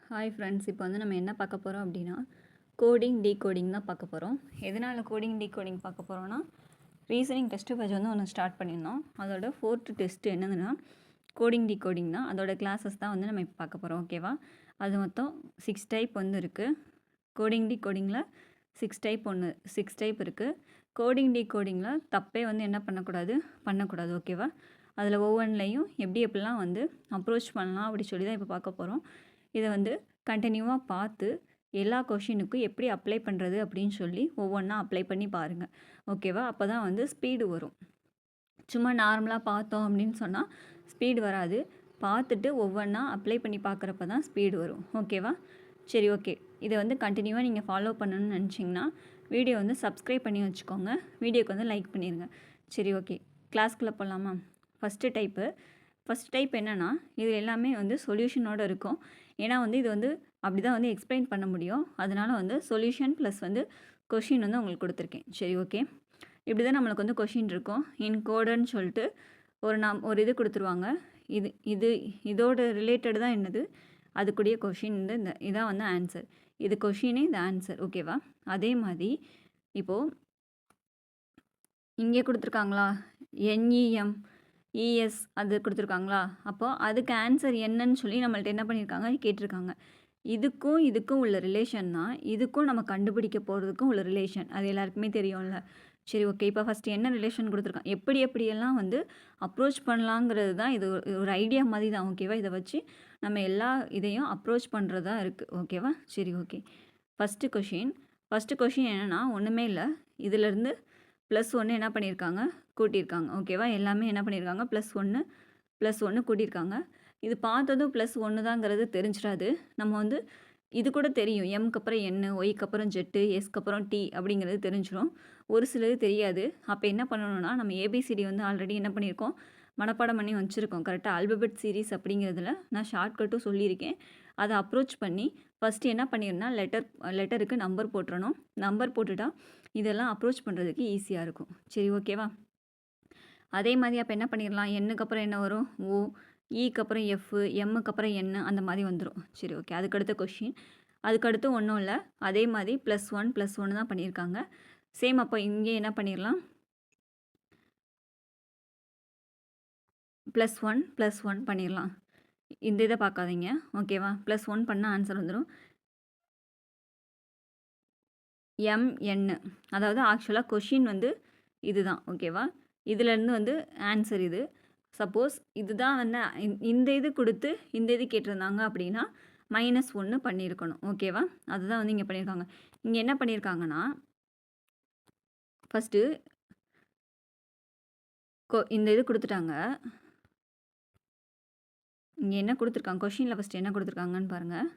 Hi friends, இப்போ வந்து நம்ம என்ன பார்க்க போகிறோம் அப்படின்னா கோடிங் டீகோடிங் தான் பார்க்க போகிறோம். எதனால் கோடிங் டீகோடிங் பார்க்க போகிறோன்னா, ரீசனிங் டெஸ்ட்டு பேஜ் வந்து ஒன்று ஸ்டார்ட் பண்ணியிருந்தோம். அதோட 4th டெஸ்ட்டு என்னதுன்னா கோடிங் டீகோடிங் தான். அதோட கிளாஸஸ் தான் வந்து நம்ம இப்போ பார்க்க போகிறோம். ஓகேவா? அது மொத்தம் 6 டைப் வந்து இருக்குது. கோடிங் டீகோடிங்கில் 6 டைப் இருக்குது. கோடிங் டீகோடிங்கில் தப்பே வந்து என்ன பண்ணக்கூடாது. ஓகேவா? அதில் ஒவ்வொன்றிலையும் எப்படிலாம் வந்து அப்ரோச் பண்ணலாம் அப்படி சொல்லி தான் இப்போ பார்க்க போகிறோம். இதை வந்து கண்டினியூவாக பார்த்து எல்லா கொஷினுக்கும் எப்படி அப்ளை பண்ணுறது அப்படின்னு சொல்லி ஒவ்வொன்றா அப்ளை பண்ணி பாருங்கள். ஓகேவா? அப்போ தான் வந்து ஸ்பீடு வரும். சும்மா நார்மலாக பார்த்தோம் அப்படின்னு சொன்னால் ஸ்பீடு வராது. பார்த்துட்டு ஒவ்வொன்றா அப்ளை பண்ணி பார்க்குறப்ப தான் ஸ்பீடு வரும். ஓகேவா? சரி, ஓகே. இதை வந்து கண்டினியூவாக நீங்கள் ஃபாலோ பண்ணணும்னு நினச்சிங்கன்னா வீடியோ வந்து சப்ஸ்கிரைப் பண்ணி வச்சுக்கோங்க. வீடியோக்கு வந்து லைக் பண்ணிடுங்க. சரி, ஓகே. கிளாஸ்க்குள்ளே போகலாமா? ஃபஸ்ட் டைப் என்னென்னா, இது எல்லாமே வந்து சொல்யூஷனோடு இருக்கும். ஏன்னா வந்து இது வந்து அப்படி தான் வந்து எக்ஸ்பிளைன் பண்ண முடியும். அதனால் வந்து சொல்யூஷன் ப்ளஸ் வந்து கொஷின் வந்து உங்களுக்கு கொடுத்துருக்கேன். சரி, ஓகே. இப்படி தான் நம்மளுக்கு வந்து கொஷின் இருக்கும். கோடுன்னு சொல்லிட்டு ஒரு இது கொடுத்துருவாங்க. இதோட ரிலேட்டட் தான் என்னது, அதுக்குரிய கொஷின் வந்து இதான் வந்து ஆன்சர். இது கொஷினே இந்த ஆன்சர். ஓகேவா? அதே மாதிரி இப்போது இங்கே கொடுத்துருக்காங்களா, NEM ES அது கொடுத்துருக்காங்களா, அப்போது அதுக்கு ஆன்சர் என்னன்னு சொல்லி நம்மள்ட்ட என்ன பண்ணியிருக்காங்க, கேட்டிருக்காங்க. இதுக்கும் உள்ள ரிலேஷன் தான் இதுக்கும் நம்ம கண்டுபிடிக்க போகிறதுக்கும் உள்ள ரிலேஷன். அது எல்லாருக்குமே தெரியும்ல. சரி, ஓகே. இப்போ ஃபஸ்ட்டு என்ன ரிலேஷன் கொடுத்துருக்காங்க, எப்படியெல்லாம் வந்து அப்ரோச் பண்ணலாங்கிறது தான். இது ஒரு ஐடியா மாதிரி தான். ஓகேவா? இதை வச்சு நம்ம எல்லா இதையும் அப்ரோச் பண்ணுறதா இருக்குது. ஓகேவா? சரி, ஓகே. ஃபஸ்ட்டு கொஷின் என்னென்னா, ஒன்றுமே இல்லை. இதிலேருந்து +1 என்ன பண்ணியிருக்காங்க, கூட்டியிருக்காங்க. ஓகேவா? எல்லாமே என்ன பண்ணியிருக்காங்க, +1 கூட்டியிருக்காங்க. இது பார்த்ததும் +1 தாங்கிறது தெரிஞ்சிடாது. நம்ம வந்து இது கூட தெரியும். Mக்கு அப்புறம் N, Yக்கு அப்புறம் Z, Sக்கு அப்புறம் T அப்படிங்கிறது தெரிஞ்சிடும். ஒரு சிலது தெரியாது. அப்போ என்ன பண்ணணும்னா, நம்ம ABCD வந்து ஆல்ரெடி என்ன பண்ணியிருக்கோம், மனப்பாடம் பண்ணி வச்சுருக்கோம். கரெக்டாக ஆல்பபெட் சீரீஸ் அப்படிங்கிறதுல நான் ஷார்ட்கட்டும் சொல்லியிருக்கேன். அதை அப்ரோச் பண்ணி ஃபஸ்ட்டு என்ன பண்ணிடணும்னா, லெட்டருக்கு நம்பர் போட்டுறணும். நம்பர் போட்டுட்டா இதெல்லாம் அப்ரோச் பண்ணுறதுக்கு ஈஸியாக இருக்கும். சரி, ஓகேவா? அதே மாதிரி அப்போ என்ன பண்ணிடலாம், Nக்கு அப்புறம் என்ன வரும், O, Eக்கு அப்புறம் F, Mக்கு அப்புறம் N அந்த மாதிரி வந்துடும். சரி, ஓகே. அதுக்கடுத்த கொஷின், அதுக்கடுத்து ஒன்றும் இல்லை. அதே மாதிரி +1 தான் பண்ணியிருக்காங்க. சேம். அப்போ இங்கே என்ன பண்ணிடலாம், +1 பண்ணிடலாம். இந்த இதை பார்க்காதீங்க. ஓகேவா? +1 பண்ணால் ஆன்சர் வந்துடும். MN, அதாவது ஆக்சுவலாக கொஷின் வந்து இதுதான். ஓகேவா? இதுலேருந்து வந்து ஆன்சர் இது. சப்போஸ் இதுதான் வந்து இந்த இது கொடுத்து இந்த இது கேட்டிருந்தாங்க அப்படின்னா -1 பண்ணியிருக்கணும். ஓகேவா? அதுதான் வந்து இங்கே பண்ணியிருக்காங்க. இங்கே என்ன பண்ணியிருக்காங்கன்னா, ஃபஸ்ட்டு இந்த இது கொடுத்துட்டாங்க. இங்கே என்ன கொடுத்துருக்காங்க, கொஷினில் ஃபஸ்ட்டு என்ன கொடுத்துருக்காங்கன்னு பாருங்கள்.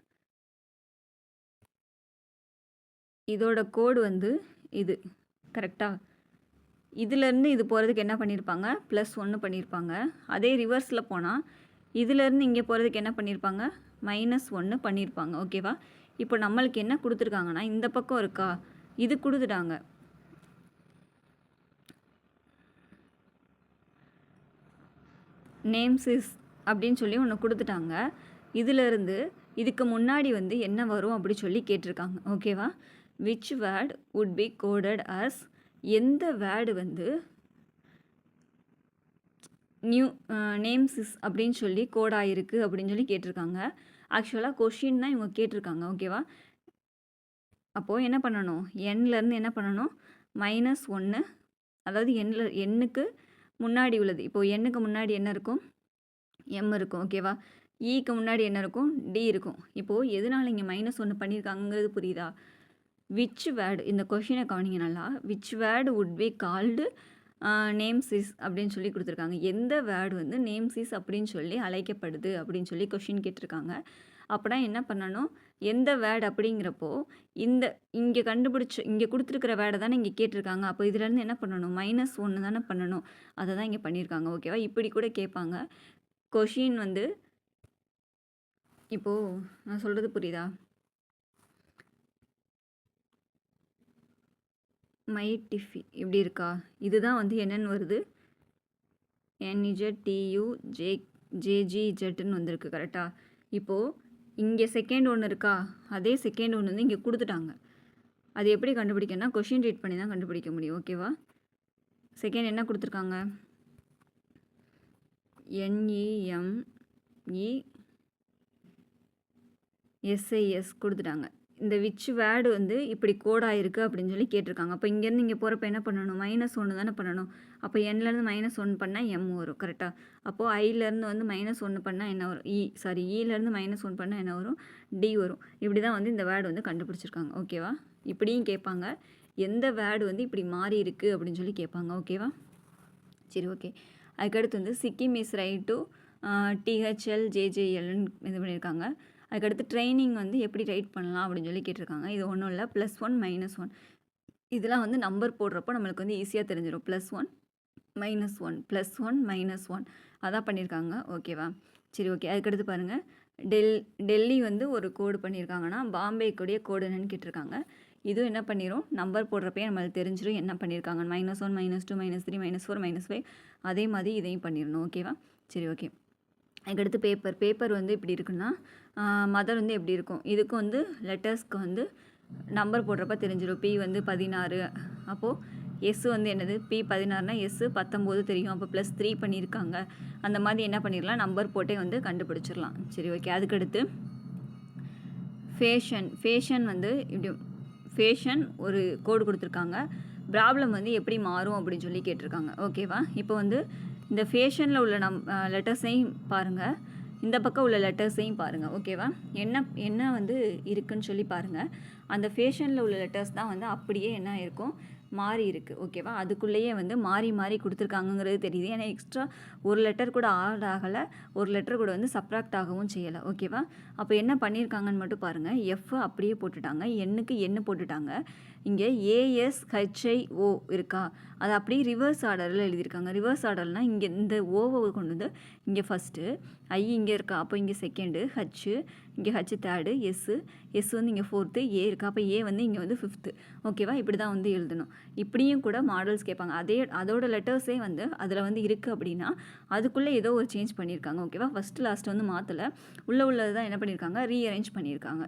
இதோட கோடு வந்து இது. கரெக்டாக? இதிலேருந்து இது போகிறதுக்கு என்ன பண்ணியிருப்பாங்க, +1 பண்ணியிருப்பாங்க. அதே ரிவர்ஸில் போனால் இதிலேருந்து இங்கே போகிறதுக்கு என்ன பண்ணியிருப்பாங்க, -1 பண்ணியிருப்பாங்க. ஓகேவா? இப்போ நம்மளுக்கு என்ன கொடுத்துருக்காங்கன்னா, இந்த பக்கம் இருக்கா, இது கொடுத்துட்டாங்க. நேம்ஸிஸ் அப்படின்னு சொல்லி ஒன்று கொடுத்துட்டாங்க. இதிலேருந்து இதுக்கு முன்னாடி வந்து என்ன வரும் அப்படி சொல்லி கேட்டிருக்காங்க. ஓகேவா? Which word would be coded as, எந்த வேர்டு வந்து நேம்ஸிஸ் அப்படின்னு சொல்லி கோடாயிருக்கு அப்படின்னு சொல்லி கேட்டிருக்காங்க. ஆக்சுவலாக கொஷின் தான் இவங்க கேட்டிருக்காங்க. ஓகேவா? அப்போது என்ன பண்ணணும், Nலேருந்து என்ன பண்ணணும், -1, அதாவது Nக்கு முன்னாடி உள்ளது. இப்போது Nக்கு முன்னாடி என்ன இருக்கும், M இருக்கும். ஓகேவா? Eக்கு முன்னாடி என்ன இருக்கும், D இருக்கும். இப்போது எதனால் இங்கே -1 பண்ணியிருக்காங்கிறது புரியுதா? விச் வேர்டு, இந்த கொஷினை கவனிங்க நல்லா. Which word would be called நேம்ஸிஸ் அப்படின்னு சொல்லி கொடுத்துருக்காங்க. எந்த வேர்டு வந்து நேம்ஸிஸ் அப்படின்னு சொல்லி அழைக்கப்படுது அப்படின்னு சொல்லி கொஷின் கேட்டிருக்காங்க. அப்படின்னா என்ன பண்ணணும், எந்த வேர்டு அப்படிங்கிறப்போ இங்கே இங்கே கொடுத்துருக்கிற வேர்டை தானே இங்கே கேட்டிருக்காங்க. அப்போ இதுலேருந்து என்ன பண்ணணும், -1 தானே பண்ணணும். அதை தான் இங்கே பண்ணியிருக்காங்க. ஓகேவா? இப்படி கூட கேட்பாங்க. கொஷின் வந்து இப்போது நான் சொல்கிறது புரியுதா, மை டிஃபி இப்படி இருக்கா, இதுதான் வந்து என்னென்னு வருது, NEZTUJGZன்னு வந்திருக்கு. கரெக்டாக? இப்போது இங்கே செகண்ட் ஒன்று இருக்கா, அதே செகண்ட் ஒன்று வந்து இங்கே கொடுத்துட்டாங்க. அது எப்படி கண்டுபிடிக்கணும்னா கொஷின் ரீட் பண்ணி தான் கண்டுபிடிக்க முடியும். ஓகேவா? செகண்ட் என்ன கொடுத்துருக்காங்க, NEMESIS கொடுத்துட்டாங்க. இந்த விச் வேர்டு வந்து இப்படி கோடாக இருக்குது அப்படின்னு சொல்லி கேட்டிருக்காங்க. அப்போ இங்கேருந்து இங்கே போகிறப்ப என்ன பண்ணணும், -1 தானே பண்ணணும். அப்போ Nலேருந்து -1 பண்ணால் M வரும். கரெக்டாக? அப்போது ஐலேருந்து வந்து -1 பண்ணால் என்ன வரும், ஈலேருந்து -1 பண்ணால் என்ன வரும், D வரும். இப்படி தான் வந்து இந்த வேர்டு வந்து கண்டுபிடிச்சிருக்காங்க. ஓகேவா? இப்படியும் கேட்பாங்க, எந்த வேர்டு வந்து இப்படி மாறி இருக்குது அப்படின்னு சொல்லி கேட்பாங்க. ஓகேவா? சரி, ஓகே. அதுக்கடுத்து வந்து சிக்கிம் இஸ் ரைட் டு THLJJLன்னு இது பண்ணியிருக்காங்க. அதுக்கடுத்து ட்ரைனிங் வந்து எப்படி ரைட் பண்ணலாம் அப்படின்னு சொல்லி கேட்டிருக்காங்க. இது ஒன்றும் இல்லை, +1 -1 இதெல்லாம் வந்து நம்பர் போடுறப்போ நம்மளுக்கு வந்து ஈஸியாக தெரிஞ்சிடும். +1 -1 +1 -1 அதான் பண்ணியிருக்காங்க. ஓகேவா? சரி, ஓகே. அதுக்கடுத்து பாருங்கள், டெல்லி வந்து ஒரு கோடு பண்ணியிருக்காங்கன்னா பாம்பேக்குடைய கோடு என்னன்னு கேட்டிருக்காங்க. இதுவும் என்ன பண்ணிடும், நம்பர் போடுறப்பே நம்மளுக்கு தெரிஞ்சிடும் என்ன பண்ணியிருக்காங்க. -1 -2 -3 -4 -5 அதே மாதிரி இதையும் பண்ணிடணும். ஓகேவா? சரி, ஓகே. அதுக்கடுத்து பேப்பர் வந்து இப்படி இருக்குன்னா மதர் வந்து எப்படி இருக்கும், இதுக்கு வந்து லெட்டர்ஸ்க்கு வந்து நம்பர் போடுறப்ப தெரிஞ்சிடும். P வந்து 16, அப்போது S வந்து என்னது, P16னா S 19 தெரியும். அப்போ +3 பண்ணியிருக்காங்க. அந்த மாதிரி என்ன பண்ணிடலாம், நம்பர் போட்டே வந்து கண்டுபிடிச்சிடலாம். சரி, ஓகே. அதுக்கடுத்து ஃபேஷன் வந்து இப்படி ஃபேஷன் ஒரு கோடு கொடுத்துருக்காங்க. ப்ராப்ளம் வந்து எப்படி மாறும் அப்படின்னு சொல்லி கேட்டிருக்காங்க. ஓகேவா? இப்போ வந்து இந்த ஃபேஷனில் உள்ள லெட்டர்ஸையும் பாருங்கள், இந்த பக்கம் உள்ள லெட்டர்ஸையும் பாருங்கள். ஓகேவா? என்ன வந்து இருக்குன்னு சொல்லி பாருங்கள். அந்த ஃபேஷனில் உள்ள லெட்டர்ஸ் தான் வந்து அப்படியே என்ன இருக்கும், மாறி இருக்குது. ஓகேவா? அதுக்குள்ளேயே வந்து மாறி கொடுத்துருக்காங்கங்கிறது தெரியுது. ஏன்னா எக்ஸ்ட்ரா ஒரு லெட்டர் கூட ஆட் ஆகலை, ஒரு லெட்டர் கூட வந்து சப்ராக்ட் ஆகவும் செய்யலை. ஓகேவா? அப்போ என்ன பண்ணியிருக்காங்கன்னு மட்டும் பாருங்கள். F அப்படியே போட்டுட்டாங்க, Nக்கு N போட்டுட்டாங்க. இங்கே ASHIO இருக்கா, அது அப்படியே ரிவர்ஸ் ஆர்டரில் எழுதியிருக்காங்க. ரிவர்ஸ் ஆர்டர்னால் இங்கே இந்த ஓவை கொண்டு வந்து இங்கே ஃபஸ்ட்டு, I இங்கே இருக்கா, அப்போ இங்கே செகண்டு, H இங்கே H தேர்டு, S வந்து இங்கே ஃபோர்த்து, A இருக்கா, அப்போ A வந்து இங்கே வந்து ஃபிஃப்த்து. ஓகேவா? இப்படி தான் வந்து எழுதணும். இப்படியும் கூட மாடல்ஸ் கேட்பாங்க. அதோட லெட்டர்ஸே வந்து அதில் வந்து இருக்குது அப்படின்னா அதுக்குள்ளே ஏதோ ஒரு சேஞ்ச் பண்ணியிருக்காங்க. ஓகேவா? ஃபஸ்ட்டு லாஸ்ட்டு வந்து மாற்றலை, உள்ளது தான் என்ன பண்ணியிருக்காங்க, ரீஅரேஞ்ச் பண்ணியிருக்காங்க.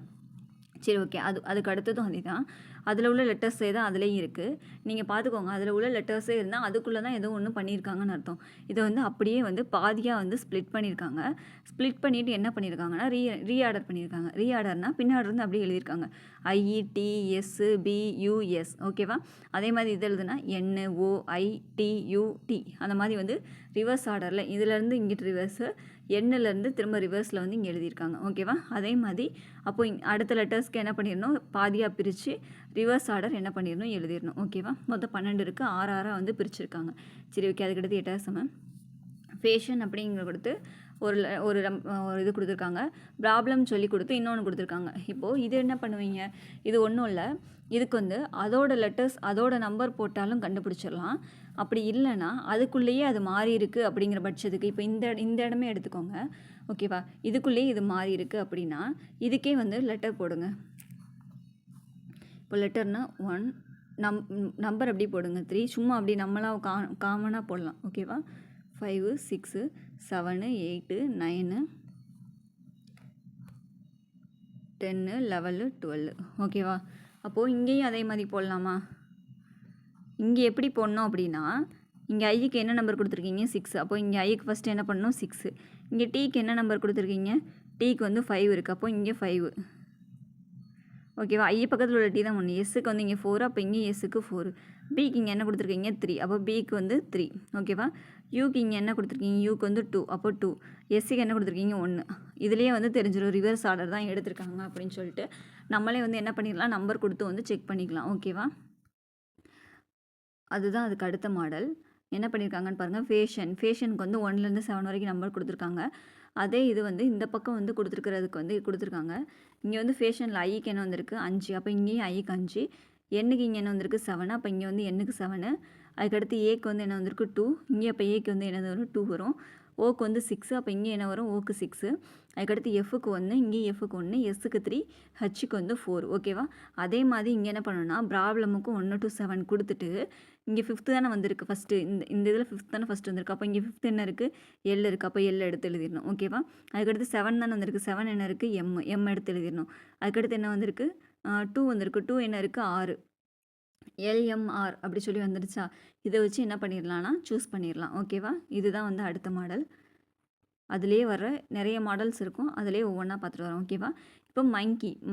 சரி, ஓகே. அதுக்கு அடுத்ததும் அதே தான், அதில் உள்ள லெட்டர்ஸே தான் அதுலேயும் இருக்குது. நீங்கள் பார்த்துக்கோங்க, அதில் உள்ள லெட்டர்ஸே இருந்தால் அதுக்குள்ளே தான் ஏதோ ஒன்று பண்ணியிருக்காங்கன்னு அர்த்தம். இதை வந்து அப்படியே வந்து பாதியாக வந்து ஸ்ப்ளிட் பண்ணியிருக்காங்க. ஸ்ப்ளிட் பண்ணிவிட்டு என்ன பண்ணியிருக்காங்கன்னா ரீஆர்டர் பண்ணியிருக்காங்க. ரீஆர்டர்னால் பின்னாடி இருந்து அப்படியே எழுதியிருக்காங்க IETSBUS. ஓகேவா? அதே மாதிரி இது எழுதுனா NOITUT அந்த மாதிரி வந்து ரிவர்ஸ் ஆர்டரில் இதிலேருந்து இங்கிட்டு ரிவர்ஸு, எண்ணிலேருந்து திரும்ப ரிவர்ஸில் வந்து இங்கே எழுதியிருக்காங்க. ஓகேவா? அதே மாதிரி அப்போ அடுத்த லெட்டர்ஸ்க்கு என்ன பண்ணிடணும், பாதியாக பிரித்து ரிவர்ஸ் ஆர்டர் என்ன பண்ணிடணும், எழுதிடணும். ஓகேவா? மொத்தம் 12 இருக்குது, 6 வந்து பிரிச்சுருக்காங்க. சரி, ஓகே. அதுக்கடுத்து 8வது சமம் ஃபேஷன் அப்படிங்கிற கொடுத்து ஒரு இது கொடுத்துருக்காங்க. ப்ராப்ளம் சொல்லி கொடுத்து இன்னொன்று கொடுத்துருக்காங்க. இப்போது இது என்ன பண்ணுவீங்க, இது ஒன்றும் இல்லை, இதுக்கு வந்து அதோட லெட்டர்ஸ் அதோட நம்பர் போட்டாலும் கண்டுபிடிச்சிடலாம். அப்படி இல்லைன்னா அதுக்குள்ளேயே அது மாறி இருக்குது அப்படிங்கிற பட்சத்துக்கு, இப்போ இந்த இடமே எடுத்துக்கோங்க. ஓகேவா? இதுக்குள்ளேயே இது மாறி இருக்குது அப்படின்னா இதுக்கே வந்து லெட்டர் போடுங்க. இப்போ லெட்டர்னா 1, நம்பர் அப்படி போடுங்க 3, சும்மா அப்படி நம்மளாக காமனாக போடலாம். ஓகேவா? 5 6 7 8 9 10 11 12. ஓகேவா? அப்போது இங்கேயும் அதே மாதிரி போடலாமா? இங்கே எப்படி போடணும் அப்படின்னா, இங்கே ஐக்கு என்ன நம்பர் கொடுத்துருக்கீங்க, 6. அப்போ இங்கே ஐக்கு ஃபஸ்ட்டு என்ன பண்ணணும், 6. இங்கே டீக்கு என்ன நம்பர் கொடுத்துருக்கீங்க, டீக்கு வந்து 5 இருக்குது. அப்போ இங்கே 5. ஓகேவா? ஐ பக்கத்தில் உள்ள டி தான் 1. எஸ்ஸுக்கு வந்து இங்கே 4, அப்போ இங்கே எஸ்ஸுக்கு 4. பிக்கு இங்கே என்ன கொடுத்துருக்கீங்க, 3. அப்போ பிக்கு வந்து 3. ஓகேவா? யூக்கு இங்கே என்ன கொடுத்துருக்கீங்க, யூக்கு வந்து 2. அப்போ 2. எஸ்ஸுக்கு என்ன கொடுத்துருக்கீங்க, 1. இதுலேயே வந்து தெரிஞ்சிடும் ரிவர்ஸ் ஆர்டர் தான் எடுத்திருக்காங்க அப்படின்னு சொல்லிட்டு நம்மளே வந்து என்ன பண்ணிடலாம், நம்பர் கொடுத்து வந்து செக் பண்ணிக்கலாம். ஓகேவா? அதுதான் அதுக்கு அடுத்த மாடல். என்ன பண்ணியிருக்காங்கன்னு பாருங்கள். ஃபேஷனுக்கு வந்து 1லேருந்து 7 வரைக்கும் நம்பர் கொடுத்துருக்காங்க. அதே இது வந்து இந்த பக்கம் வந்து கொடுத்துருக்கிறதுக்கு வந்து கொடுத்துருக்காங்க. இங்கே வந்து ஃபேஷனில் ஐக்கு என்ன வந்திருக்கு, 5. அப்போ இங்கேயும் ஐக்கு 5. எண்ணுக்கு இங்கே என்ன வந்திருக்கு, 7. அப்போ இங்கே வந்து எண்ணுக்கு 7. அதுக்கடுத்து ஏக்கு வந்து என்ன வந்திருக்கு, 2. இங்கே அப்போ ஏக்கு வந்து என்ன வரும், 2 வரும். ஓக்கு வந்து 6 அப்போ இங்கே என்ன வரும் ஓக்கு 6 அதுக்கடுத்து எஃப்க்கு 1 இங்கே எஃப்க்கு 1 எஸ்ஸுக்கு 3 ஹச்சுக்கு வந்து 4 ஓகேவா அதே மாதிரி இங்கே என்ன பண்ணணும்னா ப்ராப்ளமுக்கு 1 to 7 கொடுத்துட்டு இங்கே 5th தானே வந்திருக்கு ஃபஸ்ட்டு இந்த இதில் 5th தானே ஃபஸ்ட்டு வந்திருக்கு அப்போ இங்கே 5th என்ன இருக்குது எல் இருக்குது அப்போ எல் எடுத்து எழுதிடணும் ஓகேவா அதுக்கடுத்து 7 தானே வந்திருக்கு 7 என்ன இருக்குது எம் எடுத்து எழுதிடணும் அதுக்கடுத்து என்ன வந்திருக்கு 2 வந்திருக்கு 2 என்ன இருக்குது 6 எல்எம்ஆர் அப்படி சொல்லி வந்துடுச்சா இதை வச்சு என்ன பண்ணிடலாம்னா சூஸ் பண்ணிடலாம் ஓகேவா இதுதான் வந்து அடுத்த மாடல் அதிலே வர நிறைய மாடல்ஸ் இருக்கும் அதிலே ஒவ்வொன்றா பார்த்துட்டு வரோம் ஓகேவா இப்போ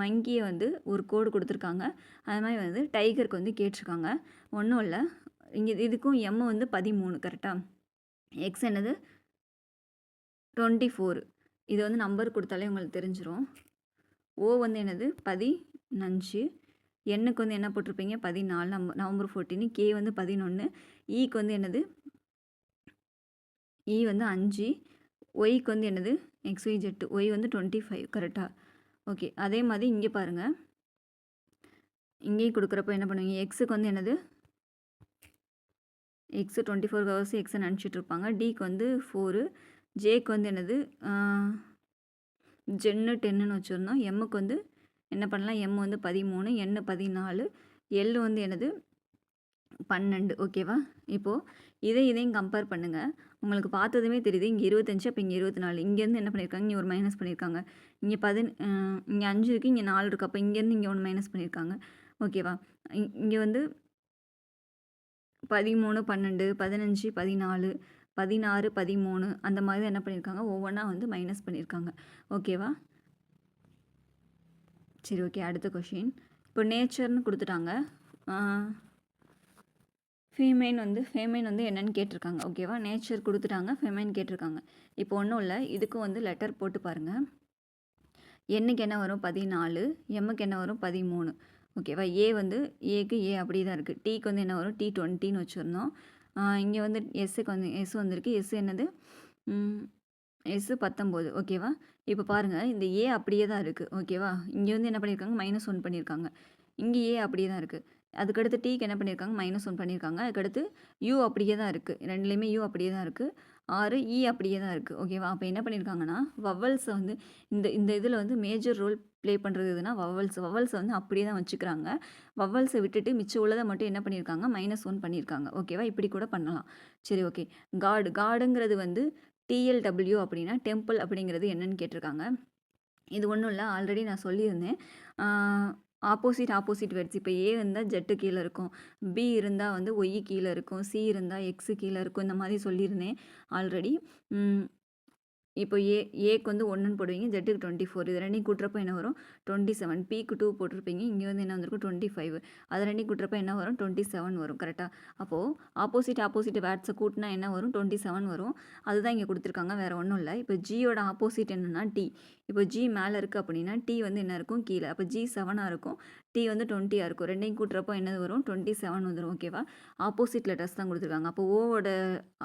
மங்கியை வந்து ஒரு கோடு கொடுத்துருக்காங்க அது மாதிரி வந்து டைகருக்கு வந்து கேட்டிருக்காங்க ஒன்றும் இல்லை இங்கே இதுக்கும் எம் வந்து 13 கரெக்டாக எக்ஸ் என்னது 24 இது வந்து நம்பர் கொடுத்தாலே உங்களுக்கு தெரிஞ்சிடும் ஓ வந்து என்னது 15 எண்ணுக்கு வந்து என்ன போட்டிருப்பீங்க 14 நவம்பர் 14 கே வந்து 11 ஈக்கு வந்து என்னது இ வந்து 5 ஒய்க்கு வந்து என்னது XYZ ஒய் வந்து 25 கரெக்டாக ஓகே அதே மாதிரி இங்கே பாருங்கள் இங்கேயும் கொடுக்குறப்போ என்ன பண்ணுவீங்க எக்ஸுக்கு வந்து என்னது எக்ஸு 24 ஹவர்ஸ் எக்ஸை நினச்சிட்டு இருப்பாங்க டிக்கு வந்து 4 ஜேக்கு வந்து என்னது ஜென்னு 10ன்னு வச்சுருந்தோம் எம்முக்கு வந்து என்ன பண்ணலாம் எம் வந்து 13 எண்ணு 14 எல் வந்து என்னது 12 ஓகேவா இப்போது இதையும் கம்பேர் பண்ணுங்கள் உங்களுக்கு பார்த்ததுமே தெரியுது இங்கே 25 அப்போ இங்கே 24 இங்கேருந்து என்ன பண்ணியிருக்காங்க இங்கே ஒரு மைனஸ் பண்ணியிருக்காங்க இங்கே இங்கே 5 இருக்குது இங்கே 4 இருக்குது அப்போ இங்கேருந்து இங்கே ஒன்று மைனஸ் பண்ணியிருக்காங்க ஓகேவா இங்கே வந்து 13 12 15 14 16 13 அந்த மாதிரி தான் என்ன பண்ணியிருக்காங்க ஒவ்வொன்றா வந்து மைனஸ் பண்ணியிருக்காங்க ஓகேவா சரி ஓகே அடுத்த கொஷின் இப்போ நேச்சர்னு கொடுத்துட்டாங்க ஃபேமைன் வந்து என்னென்னு கேட்டிருக்காங்க ஓகேவா நேச்சர் கொடுத்துட்டாங்க ஃபேமைன் கேட்டிருக்காங்க இப்போ ஒன்றும் இல்லை இதுக்கும் வந்து லெட்டர் போட்டு பாருங்கள் எண்ணுக்கு என்ன வரும் 14 எம்முக்கு என்ன வரும் 13 ஓகேவா ஏ வந்து ஏக்கு ஏ அப்படி தான் இருக்குது டீக்கு வந்து என்ன வரும் T20ன்னு வச்சுருந்தோம் இங்கே வந்து எஸ்ஸுக்கு வந்து எஸ் வந்திருக்கு எஸ் என்னது எஸ் 19 ஓகேவா இப்போ பாருங்கள் இந்த ஏ அப்படியே தான் இருக்குது ஓகேவா இங்கே வந்து என்ன பண்ணியிருக்காங்க -1 பண்ணியிருக்காங்க இங்கே ஏ அப்படியே தான் இருக்குது அதுக்கடுத்து டீக்கு என்ன பண்ணியிருக்காங்க -1 பண்ணியிருக்காங்க அதுக்கடுத்து யூ அப்படியே தான் இருக்குது ரெண்டுலேயுமே யூ அப்படியே தான் இருக்குது 6 இ அப்படியே தான் இருக்குது ஓகேவா அப்போ என்ன பண்ணியிருக்காங்கன்னா வவல்ஸை வந்து இந்த இதில் வந்து மேஜர் ரோல் ப்ளே பண்ணுறது எதுனா வவல்ஸை வந்து அப்படியே தான் வச்சுக்கிறாங்க வவல்ஸை விட்டுட்டு மிச்சம் உள்ளதை மட்டும் என்ன பண்ணியிருக்காங்க -1 பண்ணியிருக்காங்க ஓகேவா இப்படி கூட பண்ணலாம் சரி ஓகே காடுங்கிறது வந்து TLW அப்படின்னா டெம்பிள் அப்படிங்கிறது என்னன்னு கேட்டிருக்காங்க இது ஒன்றும் இல்லை ஆல்ரெடி நான் சொல்லியிருந்தேன் ஆப்போசிட் வேர்ட்ஸ் இப்போ ஏ இருந்தால் ஜெட்டு கீழே இருக்கும் பி இருந்தால் வந்து ஒய் கீழே இருக்கும் சி இருந்தால் எக்ஸு கீழே இருக்கும் இந்த மாதிரி சொல்லியிருந்தேன் ஆல்ரெடி இப்போ ஏக்கு வந்து 1ன்னு போடுவீங்க ஜெட்டுக்கு 24 இது ரெண்டையும் கூட்டுறப்போ என்ன வரும் 27 பிக்கு 2 போட்டிருப்பீங்க இங்கே வந்து என்ன வந்திருக்கும் 25 அது ரெண்டையும் கூட்டுறப்போ என்ன வரும் 27 வரும் கரெக்டாக அப்போது ஆப்போசிட் வேர்ட்ஸை கூட்டினா என்ன வரும் 27 வரும் அதுதான் இங்கே கொடுத்துருக்காங்க வேறு ஒன்றும் இல்லை இப்போ ஜியோட ஆப்போசிட் என்னென்னா டி இப்போ ஜி மேலே இருக்குது அப்படின்னா டி வந்து என்ன இருக்கும் கீழே அப்போ ஜி 7ஆக இருக்கும் டி வந்து 20ஆக இருக்கும் ரெண்டையும் கூட்டுறப்போ என்னது வரும் 27 வந்துடும் ஓகேவா ஆப்போசிட் லெட்டர்ஸ் தான் கொடுத்துருக்காங்க அப்போ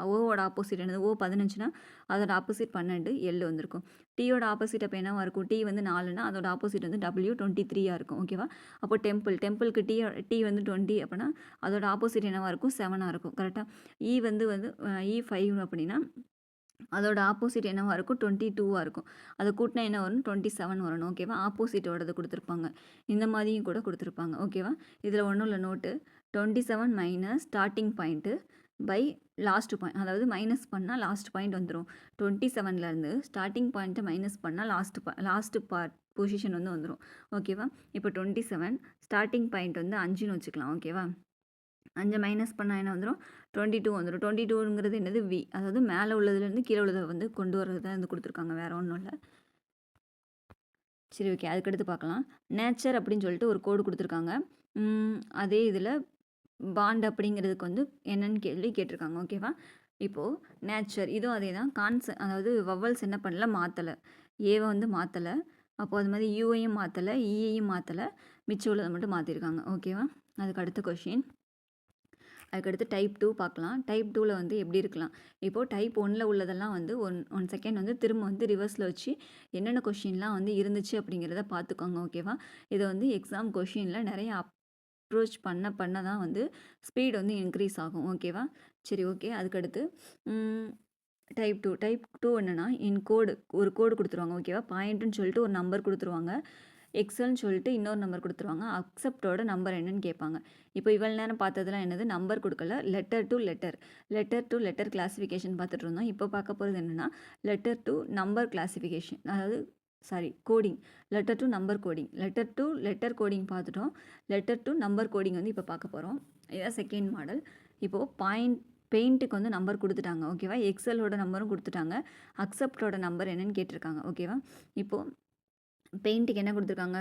ஓவோட ஆப்போசிட் என்னது ஓ 15னா அதோட ஆப்போசிட் 12 எல் வந்திருக்கும் டீயோட ஆப்போசிட் அப்போ என்னவாக இருக்கும் டி வந்து 4னா அதோட ஆப்போசிட் வந்து W 23ஆக இருக்கும் ஓகேவா அப்போ டெம்பிளுக்கு டி வந்து 20 அப்படின்னா அதோட ஆப்போசிட் என்னவாக இருக்கும் 7ஆக இருக்கும் கரெக்டாக இ வந்து இ 5 அப்படின்னா அதோட ஆப்போசிட் என்னவாக இருக்கும் 22ஆக இருக்கும் அதை கூட்டினா என்ன வரும் 27 வரணும் ஓகேவா ஆப்போசிட்டோடது கொடுத்துருப்பாங்க இந்த மாதிரியும் கூட கொடுத்துருப்பாங்க ஓகேவா இதில் ஒன்றும் இல்லை note 27 minus starting point by last point அதாவது மைனஸ் பண்ணால் லாஸ்ட் பாயிண்ட் வந்துடும் 27லேருந்து ஸ்டார்டிங் பாயிண்ட்டை மைனஸ் பண்ணால் லாஸ்ட் பொசிஷன் வந்து வந்துடும் ஓகேவா இப்போ 27 ஸ்டார்டிங் பாயிண்ட் வந்து 5ன்னு வச்சுக்கலாம் ஓகேவா 5 மைனஸ் பண்ணால் என்ன வந்துடும் 22 வந்துடும் 22ங்கிறது என்னது வி அதாவது மேலே உள்ளதுலேருந்து கீழே உள்ளதை வந்து கொண்டு வர்றது தான் வந்து கொடுத்துருக்காங்க வேறு ஒன்றும் இல்லை சரி ஓகே அதுக்கடுத்து பார்க்கலாம் நேச்சர் அப்படின்னு சொல்லிட்டு ஒரு கோடு கொடுத்துருக்காங்க அதே இதில் பாண்ட் அப்படிங்கிறதுக்கு வந்து என்னன்னு கேட்டிருக்காங்க ஓகேவா இப்போது நேச்சர் இதுவும் அதே தான் அதாவது வவல்ஸ் என்ன பண்ணல மாற்றலை ஏவை வந்து மாற்றலை அப்போது அது மாதிரி யூஐயும் மாற்றலை இயையும் மாற்றலை மிச்சம் உள்ளதை மட்டும் மாற்றிருக்காங்க ஓகேவா அதுக்கு அடுத்த கொஷின் அதுக்கடுத்து டைப் 2 பார்க்கலாம் டைப் 2ல் வந்து எப்படி இருக்கலாம் இப்போது டைப் 1ல் உள்ளதெல்லாம் வந்து ஒன் செகண்ட் வந்து திரும்ப வந்து ரிவர்ஸில் வச்சு என்னென்ன கொஷின்லாம் வந்து இருந்துச்சு அப்படிங்கிறத பார்த்துக்கோங்க ஓகேவா இதை வந்து எக்ஸாம் கொஷினில் நிறைய அப்ரோச் பண்ண தான் வந்து ஸ்பீட் வந்து இன்க்ரீஸ் ஆகும் ஓகேவா சரி ஓகே அதுக்கடுத்து டைப் டூ என்னென்னா ஒரு கோடு கொடுத்துருவாங்க ஓகேவா. பாயிண்ட்டுன்னு சொல்லிட்டு ஒரு நம்பர் கொடுத்துருவாங்க. எக்ஸல்னு சொல்லிட்டு இன்னொரு நம்பர் கொடுத்துருவாங்க. அக்செப்டோட நம்பர் என்னன்னு கேட்பாங்க. இப்போ இவ்வளோ நேரம் பார்த்ததுலாம் என்னது, நம்பர் கொடுக்கல, லெட்டர் டு லெட்டர் கிளாஸிஃபிகேஷன் பார்த்துட்டு இருந்தோம். இப்போ பார்க்க போகிறது என்னென்னா லெட்டர் டு நம்பர் கிளாஸிஃபிகேஷன், அதாவது coding. Letter to number coding, letter coding பார்த்துட்டோம். லெட்டர் டு நம்பர் கோடிங் வந்து இப்போ பார்க்க போகிறோம். இதுதான் செகண்ட் மாடல். இப்போது பெயிண்ட்டுக்கு வந்து நம்பர் கொடுத்துட்டாங்க ஓகேவா. எக்ஸலோட நம்பரும் கொடுத்துட்டாங்க. அக்செப்டோட நம்பர் என்னன்னு கேட்டிருக்காங்க ஓகேவா. இப்போது பெயிண்ட்டுக்கு என்ன கொடுத்துருக்காங்க,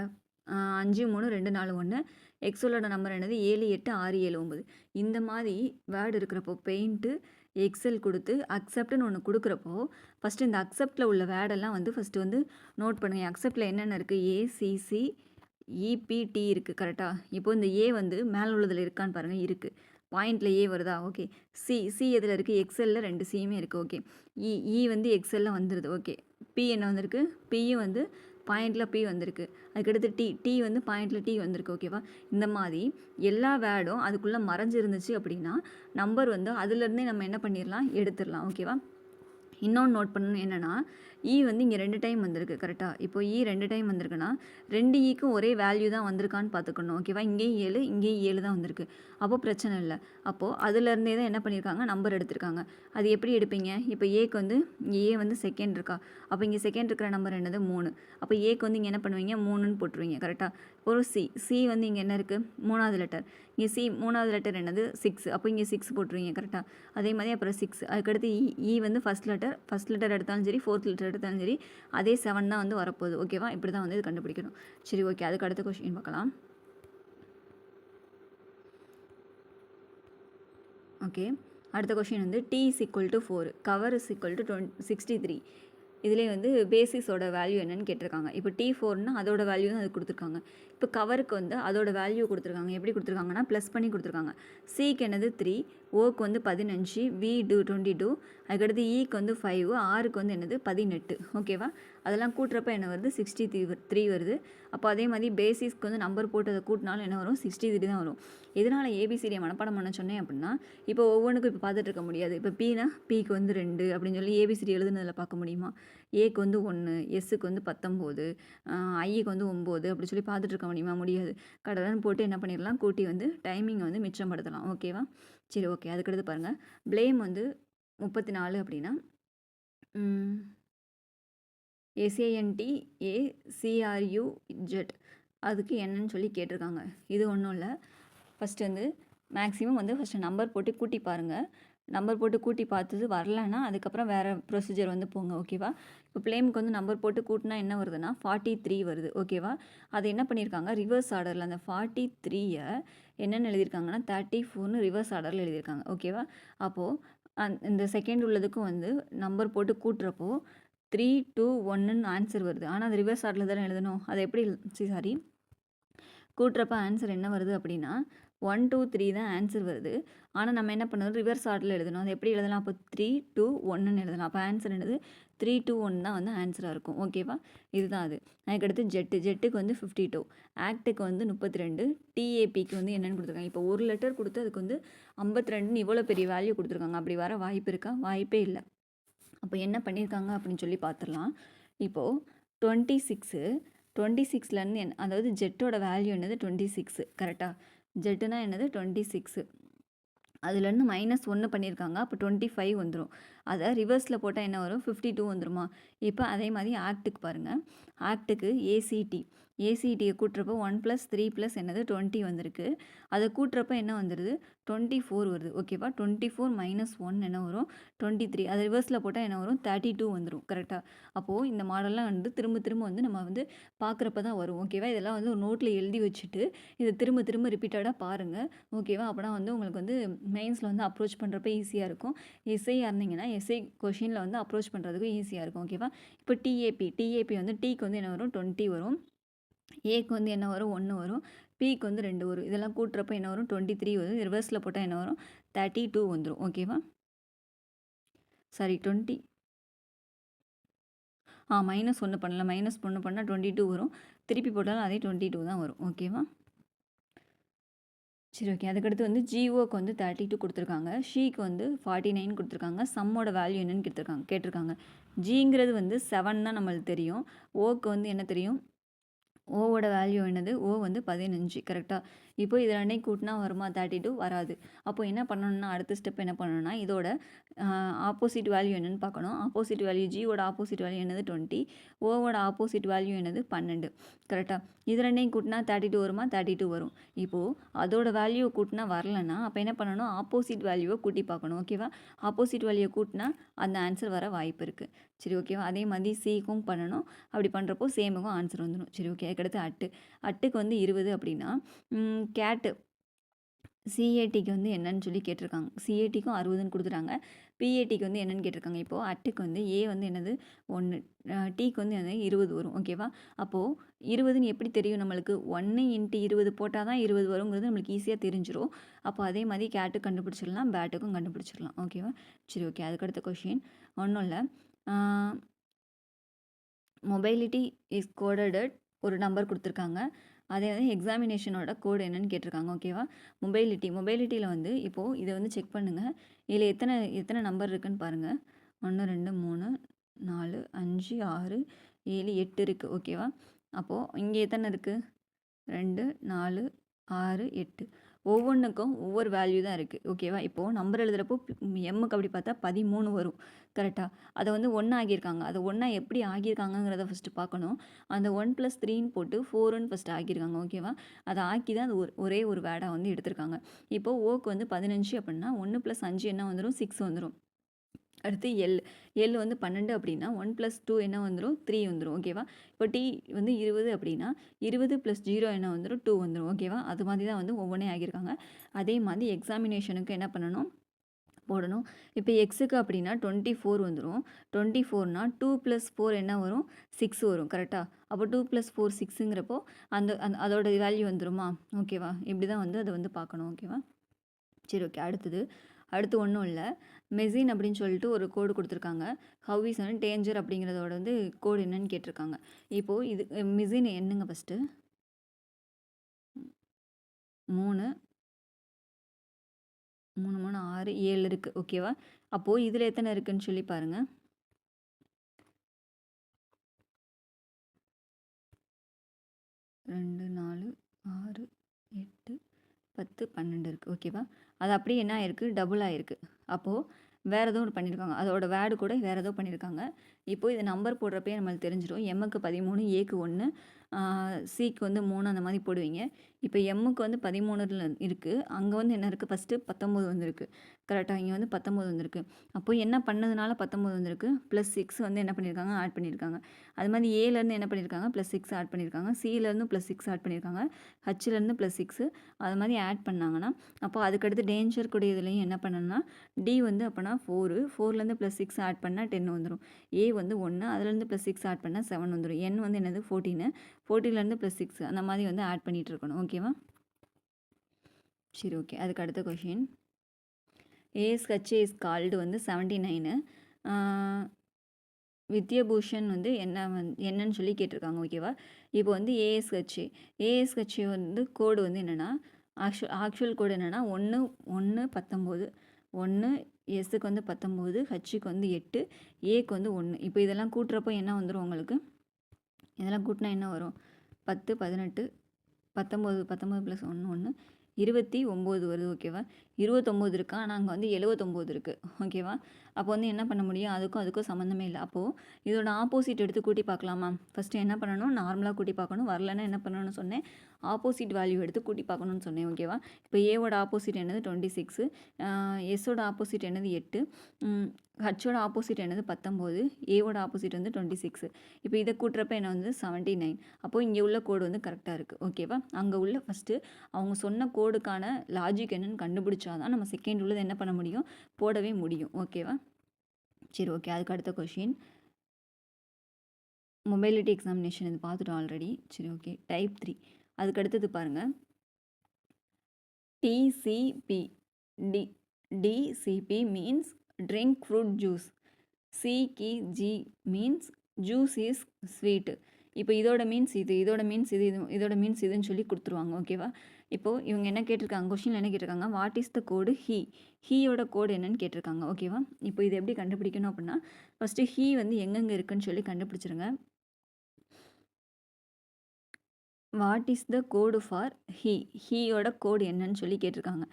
5 3 2 4 1. எக்ஸலோட நம்பர் என்னது 7 8 6 7 9. இந்த மாதிரி வேர்டு இருக்கிறப்போ பெயிண்ட்டு எக்ஸல் கொடுத்து அக்செப்ட்னு ஒன்று கொடுக்குறப்போ ஃபஸ்ட்டு இந்த அக்செப்டில் உள்ள வேர்டெல்லாம் வந்து ஃபஸ்ட்டு வந்து நோட் பண்ணுங்கள். அக்செப்டில் என்னென்ன இருக்குது, ஏசிசி இபிடி இருக்குது கரெக்டாக. இப்போது இந்த ஏ வந்து மேலே உள்ளதில் இருக்கான்னு பாருங்கள், இருக்குது. பாயிண்டில் ஏ வருதா, ஓகே. சி எதில் இருக்குது, எக்ஸலில் 2 சியுமே இருக்குது ஓகே. இ வந்து எக்ஸலில் வந்துடுது ஓகே. பி என்ன வந்திருக்கு, பியும் வந்து பாயிண்டில் பி வந்திருக்கு. அதுக்கடுத்து டி வந்து பாயிண்டில் டி வந்திருக்கு ஓகேவா. இந்த மாதிரி எல்லா வேர்டும் அதுக்குள்ளே மறைஞ்சிருந்துச்சு அப்படின்னா நம்பர் வந்து அதுலேருந்தே நம்ம என்ன பண்ணிடலாம், எடுத்துடலாம் ஓகேவா. இன்னொன்று நோட் பண்ணணும் என்னென்னா, வந்து இங்கே 2 டைம் வந்திருக்கு கரெக்டாக. இப்போ 2 டைம் வந்திருக்குன்னா 2 ஈக்கும் ஒரே வேல்யூ தான் வந்திருக்கான்னு பார்த்துக்கணும் ஓகேவா. இங்கேயும் 7 இங்கேயும் 7 தான் வந்திருக்கு. அப்போது பிரச்சனை இல்லை. அப்போது அதுலேருந்தே தான் என்ன பண்ணியிருக்காங்க, நம்பர் எடுத்திருக்காங்க. அது எப்படி எடுப்பீங்க, இப்போ ஏக்கு வந்து ஏ வந்து செகண்ட் இருக்கா, அப்போ இங்கே செகண்ட் இருக்கிற நம்பர் என்னது 3. அப்போ ஏக்கு வந்து இங்கே என்ன பண்ணுவீங்க, 3ன்னு போட்டுருவீங்க கரெக்டாக. ஒரு சி வந்து இங்கே என்ன இருக்குது, 3வது லெட்டர். இங்கே 3வது லெட்டர் என்னது 6. அப்போ இங்கே 6 போட்டுருவீங்க கரெக்டாக. அதே மாதிரி அப்புறம் 6. அதுக்கடுத்து வந்து ஃபஸ்ட் லெட்டர் எடுத்தாலும் சரி, 4th லெட்டர் எடுத்தாலும் சரி, அதே 7 தான் வந்து வரப்போகுது ஓகேவா. இப்படி தான் வந்து இது கண்டுபிடிக்கணும். சரி ஓகே, அதுக்கு அடுத்த கொஸ்டின் பார்க்கலாம். ஓகே, அடுத்த கொஸ்டின் வந்து T is equal to 4, cover is equal to 63. இதிலே வந்து பேசிஸோட வேல்யூ என்னன்னு கேட்டிருக்காங்க. இப்போ T4னா அதோட வேல்யூ தான் அது கொடுத்துருக்காங்க. இப்போ கவருக்கு வந்து அதோட வேல்யூ கொடுத்துருக்காங்க. எப்படி கொடுத்துருக்காங்கன்னா ப்ளஸ் பண்ணி கொடுத்துருக்காங்க. சிக்கு என்னது 3, ஓக்கு வந்து 15, வி 22, அதுக்கடுத்து ஈக்கு வந்து 5, ஆருக்கு வந்து என்னது 18 ஓகேவா. அதெல்லாம் கூட்டுறப்ப என்ன வருது, 63 வருது. அப்போ அதே மாதிரி பேசிஸ்க்கு வந்து நம்பர் போட்டு அதை கூட்டினாலும் என்ன வரும், 63 தான் வரும். இதனால் ஏபிசிடியை மனப்பாடம் பண்ண சொன்னேன் அப்படின்னா இப்போ ஒவ்வொன்றுக்கும் இப்போ பார்த்துட்டு இருக்க முடியாது. இப்போ பினா பிக்கு வந்து 2 அப்படின்னு சொல்லி ஏபிசிடி எழுதுனதில் பார்க்க முடியுமா. ஏக்கு வந்து 1, எஸ்ஸுக்கு வந்து 19, ஐக்கு வந்து 9 அப்படி சொல்லி பார்த்துட்டு இருக்க முடியுமா, முடியாது. கடவுள்னு போட்டு என்ன பண்ணிடலாம், கூட்டி வந்து டைமிங்கை வந்து மிச்சப்படுத்தலாம் ஓகேவா. சரி ஓகே, அதுக்கடுத்து பாருங்கள். ப்ளேம் வந்து 34 அப்படின்னா SANTACRUZ அதுக்கு என்னன்னு சொல்லி கேட்டிருக்காங்க. இது ஒன்றும் இல்லை. ஃபஸ்ட்டு வந்து மேக்ஸிமம் வந்து ஃபஸ்ட்டு நம்பர் போட்டு கூட்டி பாருங்கள். நம்பர் போட்டு கூட்டி பார்த்தது வரலன்னா அதுக்கப்புறம் வேறு ப்ரொசீஜர் வந்து போங்க ஓகேவா. இப்போ ப்ளேமுக்கு வந்து நம்பர் போட்டு கூட்டினா என்ன வருதுன்னா 43 வருது ஓகேவா. அது என்ன பண்ணியிருக்காங்க, ரிவர்ஸ் ஆர்டரில் அந்த 43யை என்னென்னு எழுதியிருக்காங்கன்னா 34ன்னு ரிவர்ஸ் ஆர்டரில் எழுதியிருக்காங்க ஓகேவா. அப்போது இந்த செகண்ட் உள்ளதுக்கும் வந்து நம்பர் போட்டு கூட்டுறப்போ 3 2 1ன்னு ஆன்சர் வருது. ஆனால் அது ரிவர்ஸ் ஆர்டரில் தானே எழுதணும். அதை எப்படி கூட்டுறப்ப ஆன்சர் என்ன வருது அப்படின்னா 1 2 3 தான் ஆன்சர் வருது. ஆனால் நம்ம என்ன பண்ணணும், ரிவர்ஸ் ஆர்டரில் எழுதணும். அது எப்படி எழுதலாம், அப்போ 3 2 1ன்னு எழுதலாம். அப்போ ஆன்சர் என்னது 3 2 1 தான் வந்து ஆன்சராக இருக்கும் ஓகேவா. இதுதான் அது. அதுக்கடுத்து ஜெட்டுக்கு வந்து 52, ஆக்டுக்கு வந்து 32, டிஏபிக்கு வந்து என்னென்னு கொடுத்துருக்காங்க. இப்போ ஒரு லெட்டர் கொடுத்து அதுக்கு வந்து 52ன்னு இவ்வளோ பெரிய வேல்யூ கொடுத்துருக்காங்க. அப்படி வர வாய்ப்பு இருக்கா, வாய்ப்பே இல்லை. அப்போ என்ன பண்ணியிருக்காங்க அப்படின்னு சொல்லி பார்த்துடலாம். இப்போது 26லேருந்து அதாவது ஜெட்டோட வேல்யூ என்னது 26 கரெக்டாக. ஜெட்டுனா என்னது 26, அதுலேருந்து -1 பண்ணியிருக்காங்க. அப்போ 25 வந்துடும். அதை ரிவர்ஸில் போட்டால் என்ன வரும், 52 வந்துடுமா. இப்போ அதே மாதிரி ஆக்டுக்கு பாருங்கள். ஆக்டுக்கு ஏசிடியை கூட்டுறப்போ 1 + 3 + என்னது 20 வந்திருக்கு. அதை கூட்டுறப்போ என்ன வந்துடுது, 24 வருது ஓகேவா. 24 - 1 என்ன வரும், 23. அதை ரிவர்ஸில் போட்டால் என்ன வரும், 32 வந்துடும் கரெக்டாக. அப்போது இந்த மாடல்லாம் வந்து திரும்ப வந்து நம்ம வந்து பார்க்குறப்ப தான் வரும் ஓகேவா. இதெல்லாம் வந்து ஒரு நோட்டில் எழுதி வச்சுட்டு இதை திரும்ப ரிப்பீட்டடாக பாருங்கள் ஓகேவா. அப்போனா வந்து உங்களுக்கு வந்து மெயின்ஸில் வந்து அப்ரோச் பண்ணுறப்ப ஈஸியாக இருக்கும். எஸ்ஐயாக இருந்தீங்கன்னா எஸ்ஐ கொஷினில் வந்து அப்ரோச் பண்ணுறதுக்கு ஈஸியாக இருக்கும் ஓகேவா. இப்போ டிஏபி வந்து டிக்கு வந்து என்ன வரும், 20 வரும். ஏக்கு வந்து என்ன வரும், 1 வரும். பிக்கு வந்து 2 வரும். இதெல்லாம் கூட்டுறப்ப என்ன வரும், 23 வரும். ரிவர்ஸில் போட்டால் என்ன வரும், 32 வந்துடும் ஓகேவா. சாரி -1 பண்ணல. -1 பண்ணால் 22 வரும். திருப்பி போட்டாலும் அதே 22 தான் வரும் ஓகேவா. சரி ஓகே. அதுக்கடுத்து வந்து ஜிஓக்கு வந்து 32 கொடுத்துருக்காங்க. ஷீக்கு வந்து 49 கொடுத்துருக்காங்க. சம்மோட வேல்யூ என்னன்னு கேட்டிருக்காங்க. ஜிங்கிறது வந்து 7 தான் நம்மளுக்கு தெரியும். ஓக்கு வந்து என்ன தெரியும்? ஓவோட வேல்யூ என்னது? ஓ வந்து 15 கரெக்டாக. இப்போ இது ரெண்டையும் கூட்டினா வருமா? 32 வராது. அப்போ என்ன பண்ணணும்னா அடுத்த ஸ்டெப் என்ன பண்ணணும்னா இதோட ஆப்போசிட் வேல்யூ என்னன்னு பார்க்கணும். ஆப்போசிட் வேல்யூ ஜியோட ஆப்போசிட் வேல்யூ என்னது 20, ஓவோட ஆப்போசிட் வேல்யூ என்னது 12 கரெக்டாக. இது ரெண்டையும் கூட்டினா 32 வருமா? 32 வரும். இப்போது அதோட வேல்யூ கூட்டினா வரலன்னா அப்போ என்ன பண்ணணும்? ஆப்போசிட் வேல்யூவை கூட்டி பார்க்கணும். ஓகேவா? ஆப்போசிட் வேல்யூவை கூட்டினா அந்த ஆன்சர் வர வாய்ப்பு இருக்குது. சரி ஓகேவா? அதே மாதிரி சிக்கும் பண்ணணும். அப்படி பண்ணுறப்போ சேமுக்கும் ஆன்சர் வந்துடும். சரி ஓகே. அதுக்கடுத்து அட்டுக்கு வந்து 20 அப்படின்னா கேட்டு சிஏடிக்கு வந்து என்னன்னு சொல்லி கேட்டிருக்காங்க. சிஏடிக்கும் 60ன்னு கொடுத்துட்டாங்க. பிஏடிக்கு வந்து என்னென்னு கேட்டிருக்காங்க. இப்போது அட்டுக்கு வந்து ஏ வந்து என்னது 1, டிக்கு வந்து என்னது 20 வரும். ஓகேவா? அப்போது 20ன்னு எப்படி தெரியும் நம்மளுக்கு? 1 × 20 போட்டால் தான் 20 வருங்கிறது நம்மளுக்கு ஈஸியாக தெரிஞ்சிடும். அப்போ அதே மாதிரி கேட்டு கண்டுபிடிச்சிடலாம், பேட்டுக்கும் கண்டுபிடிச்சிடலாம். ஓகேவா? சரி ஓகே. அதுக்கடுத்த கொஷின் ஒன்றும் இல்லை. மொபைலிட்டி இஸ் கோடட் ஒரு நம்பர் கொடுத்துருக்காங்க. அதே வந்து எக்ஸாமினேஷனோட கோடு என்னன்னு கேட்டிருக்காங்க. ஓகேவா? மொபைலிட்டியில் வந்து இப்போது இதை வந்து செக் பண்ணுங்கள். இதில் எத்தனை நம்பர் இருக்குதுன்னு பாருங்கள். 1 2 3 4 5 6 7 8 இருக்குது. ஓகேவா? அப்போது இங்கே எத்தனை இருக்குது? 2 4 6 8. ஒவ்வொன்றுக்கும் ஒவ்வொரு வேல்யூ தான் இருக்குது. ஓகேவா? இப்போது நம்பர் எழுதுகிறப்போ எம்முக்கு அப்படி பார்த்தா 13 வரும். கரெக்டாக? அதை வந்து 1 ஆகியிருக்காங்க. அதை 1 எப்படி ஆகியிருக்காங்கங்கிறத ஃபஸ்ட்டு பார்க்கணும். அந்த 1 + 3ன்னு போட்டு 4ன்னு ஃபஸ்ட்டு ஆக்கியிருக்காங்க. ஓகேவா? அதை ஆக்கி தான் அது ஒரே ஒரு வேர்டாக வந்து எடுத்திருக்காங்க. இப்போது ஓக்கு வந்து 15 அப்படின்னா 1 + 5 என்ன வந்துடும்? 6 வந்துடும். அடுத்து எல் வந்து 12 அப்படின்னா 1 + 2 என்ன வந்துடும்? 3 வந்துடும். ஓகேவா? இப்போ டி வந்து 20 அப்படின்னா 20 + 0 என்ன வந்துடும்? 2 வந்துடும். ஓகேவா? அது மாதிரி தான் வந்து ஒவ்வொன்றே ஆகியிருக்காங்க. அதே மாதிரி எக்ஸாமினேஷனுக்கு என்ன பண்ணணும்? போடணும். இப்போ எக்ஸுக்கு அப்படின்னா 24 வந்துடும். 24னா 2 + 4 என்ன வரும்? 6 வரும். கரெக்டாக? அப்போ 2 + 4 6ங்கிறப்போ அதோட வேல்யூ வந்துடுமா? ஓகேவா? இப்படி தான் வந்து அதை வந்து பார்க்கணும். ஓகேவா? சரி ஓகே. அடுத்து ஒன்றும் இல்லை. மெசின் அப்படின்னு சொல்லிட்டு ஒரு கோடு கொடுத்துருக்காங்க. ஹவ் இஸ் வந்து டேஞ்சர் அப்படிங்கிறதோட வந்து கோடு என்னன்னு கேட்டிருக்காங்க. இப்போது இது மெசின் என்னங்க ஃபஸ்ட்டு? 3 3 3 6 7 இருக்குது. ஓகேவா? அப்போது இதில் எத்தனை இருக்குதுன்னு சொல்லி பாருங்கள். 2 4 6 8 10 12 இருக்குது. ஓகேவா? அது அப்படியே என்ன ஆயிருக்கு? டபுள் ஆயிருக்கு. அப்போது வேறு ஏதோ ஒன்று பண்ணியிருக்காங்க. அதோட வேர்டு கூட வேறு ஏதோ பண்ணியிருக்காங்க. இப்போது இது நம்பர் போடுறப்பே நம்மளுக்கு தெரிஞ்சிடும். எம்முக்கு 13, ஏக்கு 1, சிக்கு வந்து 3 அந்த மாதிரி போடுவீங்க. இப்போ எம்முக்கு வந்து 13 இருக்குது. அங்கே வந்து என்ன இருக்குது? ஃபஸ்ட்டு 19 வந்துருக்கு. கரெக்டாக? இங்கே வந்து 19 வந்திருக்கு. அப்போ என்ன பண்ணதுனால 19 வந்திருக்கு? +6 வந்து என்ன பண்ணியிருக்காங்க? ஆட் பண்ணியிருக்காங்க. அது மாதிரி ஏலேருந்து என்ன பண்ணியிருக்காங்க? +6 ஆட் பண்ணியிருக்காங்க. சிலேருந்து +6 ஆட் பண்ணியிருக்காங்க. ஹச்லேருந்து +6 அது மாதிரி ஆட் பண்ணாங்கன்னா அப்போ அதுக்கடுத்து டேஞ்சர் கூடிய இதுலேயும் என்ன பண்ணணும்னா டி வந்து அப்போனா 4லேருந்து +6 ஆட் பண்ணால் 10 வந்துடும். ஏ வந்து 1 அதுலேருந்து +6 ஆட் பண்ணால் 7 வந்துடும். என் வந்து என்னது 14லேருந்து +6 அந்த மாதிரி வந்து ஆட் பண்ணிகிட்டு இருக்கணும். ஓகேவா? சரி ஓகே. அதுக்கு அடுத்த கொஷின் ஏஎஸ்ஹெச் இஸ் கால்டு வந்து 79. வித்யபூஷன் வந்து என்னன்னு சொல்லி கேட்டிருக்காங்க. ஓகேவா? இப்போ வந்து ஏஎஸ்ஹெச் வந்து கோடு வந்து என்னென்னா ஆக்சுவல் கோடு என்னென்னா 1 1 19 1 எஸ்ஸுக்கு வந்து 19, ஹச்சுக்கு வந்து 8, ஏக்கு வந்து 1. இப்போ இதெல்லாம் கூட்டுறப்போ என்ன வந்துடும் உங்களுக்கு? இதெல்லாம் கூட்டினா என்ன வரும்? 10 18 19 19 + 1 1 29 வருது. ஓகேவா? 29 இருக்கா? ஆனால் அங்கே வந்து 79 இருக்குது. ஓகேவா? அப்போ வந்து என்ன பண்ண முடியும்? அதுக்கும் சம்மந்தமே இல்லை. அப்போது இதோட ஆப்போசிட் எடுத்து கூட்டி பார்க்கலாமா? ஃபஸ்ட்டு என்ன பண்ணணும்? நார்மலாக கூட்டி பார்க்கணும். வரலன்னா என்ன பண்ணணும்னு சொன்னேன்? ஆப்போசிட் வேல்யூ எடுத்து கூட்டி பார்க்கணும்னு சொன்னேன். ஓகேவா? இப்போ ஏவோட ஆப்போசிட் என்னது 26, எஸ்ஸோட ஆப்போசிட் என்னது 8, ஹச்சோட ஆப்போசிட் என்னது 19, ஏவோட ஆப்போசிட் வந்து 26. இப்போ இதை கூட்டுறப்ப என்ன வந்து 79. அப்போது இங்கே உள்ள கோடு வந்து கரெக்டாக இருக்குது. ஓகேவா? அங்கே உள்ள ஃபஸ்ட்டு அவங்க சொன்ன கோடுக்கான லாஜிக் என்னன்னு கண்டுபிடிச்சாதான் நம்ம செகண்ட் உள்ளது என்ன பண்ண முடியும்? போடவே முடியும். ஓகேவா? சரி ஓகே. அதுக்கு அடுத்த கொஷின் மொபைலிட்டி எக்ஸாமினேஷன் இது பார்த்துட்டோம் ஆல்ரெடி. சரி ஓகே. டைப் 3 அதுக்கு அடுத்தது பாருங்கள். DCP DCP means drink fruit juice. CKG means juice is sweet. இப்போ இதோட மீன்ஸ் இது, இதோட மீன்ஸ் இது, இதோட மீன்ஸ் இதுன்னு சொல்லி கொடுத்துருவாங்க. ஓகேவா? இப்போது இவங்க என்ன கேட்டிருக்காங்க, கொஷினில் என்ன கேட்டிருக்காங்க, what is the code ஹீயோட code என்னன்னு கேட்டிருக்காங்க. ஓகேவா? இப்போ இது எப்படி கண்டுபிடிக்கணும் அப்படின்னா, ஃபஸ்ட்டு ஹீ வந்து எங்கெங்கே இருக்குன்னு சொல்லி கண்டுபிடிச்சிருங்க. What is the code for ஹீயோட கோடு என்னன்னு சொல்லி கேட்டிருக்காங்க.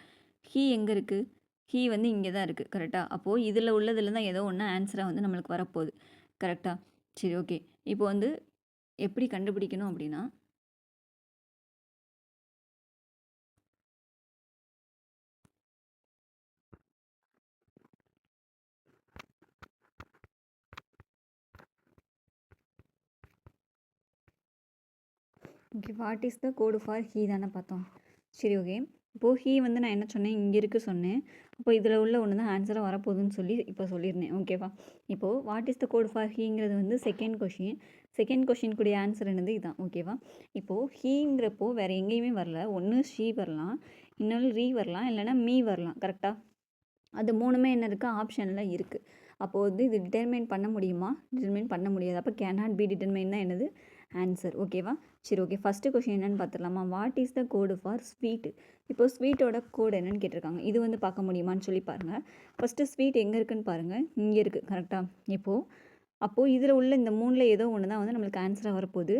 ஹீ எங்கே இருக்குது? ஹீ வந்து இங்கே தான் இருக்குது. கரெக்டாக? அப்போது இதில் உள்ளதில் தான் ஏதோ ஒன்று ஆன்சராக வந்து நம்மளுக்கு வரப்போகுது. கரெக்டாக? சரி, ஓகே. இப்போ வந்து எப்படி கண்டுபிடிக்கணும் அப்படின்னா, okay, what is the code for he தானே பார்த்தோம். சரி, ஓகே. இப்போது ஹீ வந்து நான் என்ன சொன்னேன், இங்கே இருக்குது சொன்னேன். அப்போ இதில் உள்ள ஒன்று தான் ஆன்சராக வரப்போகுதுன்னு சொல்லி இப்போ சொல்லியிருந்தேன். ஓகேவா? இப்போது what is the code for ஹீங்கிறது வந்து செகண்ட் கொஷின் கூடிய ஆன்சர் என்னது இதுதான். ஓகேவா? இப்போது ஹீங்கிறப்போ வேறு எங்கேயுமே வரல. ஒன்று ஷீ வரலாம், இன்னொன்று ரீ வரலாம், இல்லைனா மீ வரலாம். கரெக்டாக? அது மூணுமே என்ன இருக்குது, ஆப்ஷனில் இருக்குது. அப்போது வந்து இது டிட்டர்மைன் பண்ண முடியுமா? டிட்டர்மைன் பண்ண முடியாது. அப்போ கேனாட் பி டிட்டர்மைன் தான் என்னது ஆன்சர். ஓகேவா? சரி, ஓகே. ஃபஸ்ட்டு கொஷின் என்னென்னு பார்த்துடலாமா? What is the code for sweet? இப்போது ஸ்வீட்டோட கோடு என்னென்னு கேட்டிருக்காங்க. இது வந்து பார்க்க முடியுமான்னு சொல்லி பாருங்கள். ஃபஸ்ட்டு ஸ்வீட் எங்கே இருக்குதுன்னு பாருங்கள். இங்கே இருக்குது. கரெக்டாக? அப்போது இதில் உள்ள இந்த மூணில் ஏதோ ஒன்று தான் வந்து நம்மளுக்கு ஆன்சராக வரப்போகுது.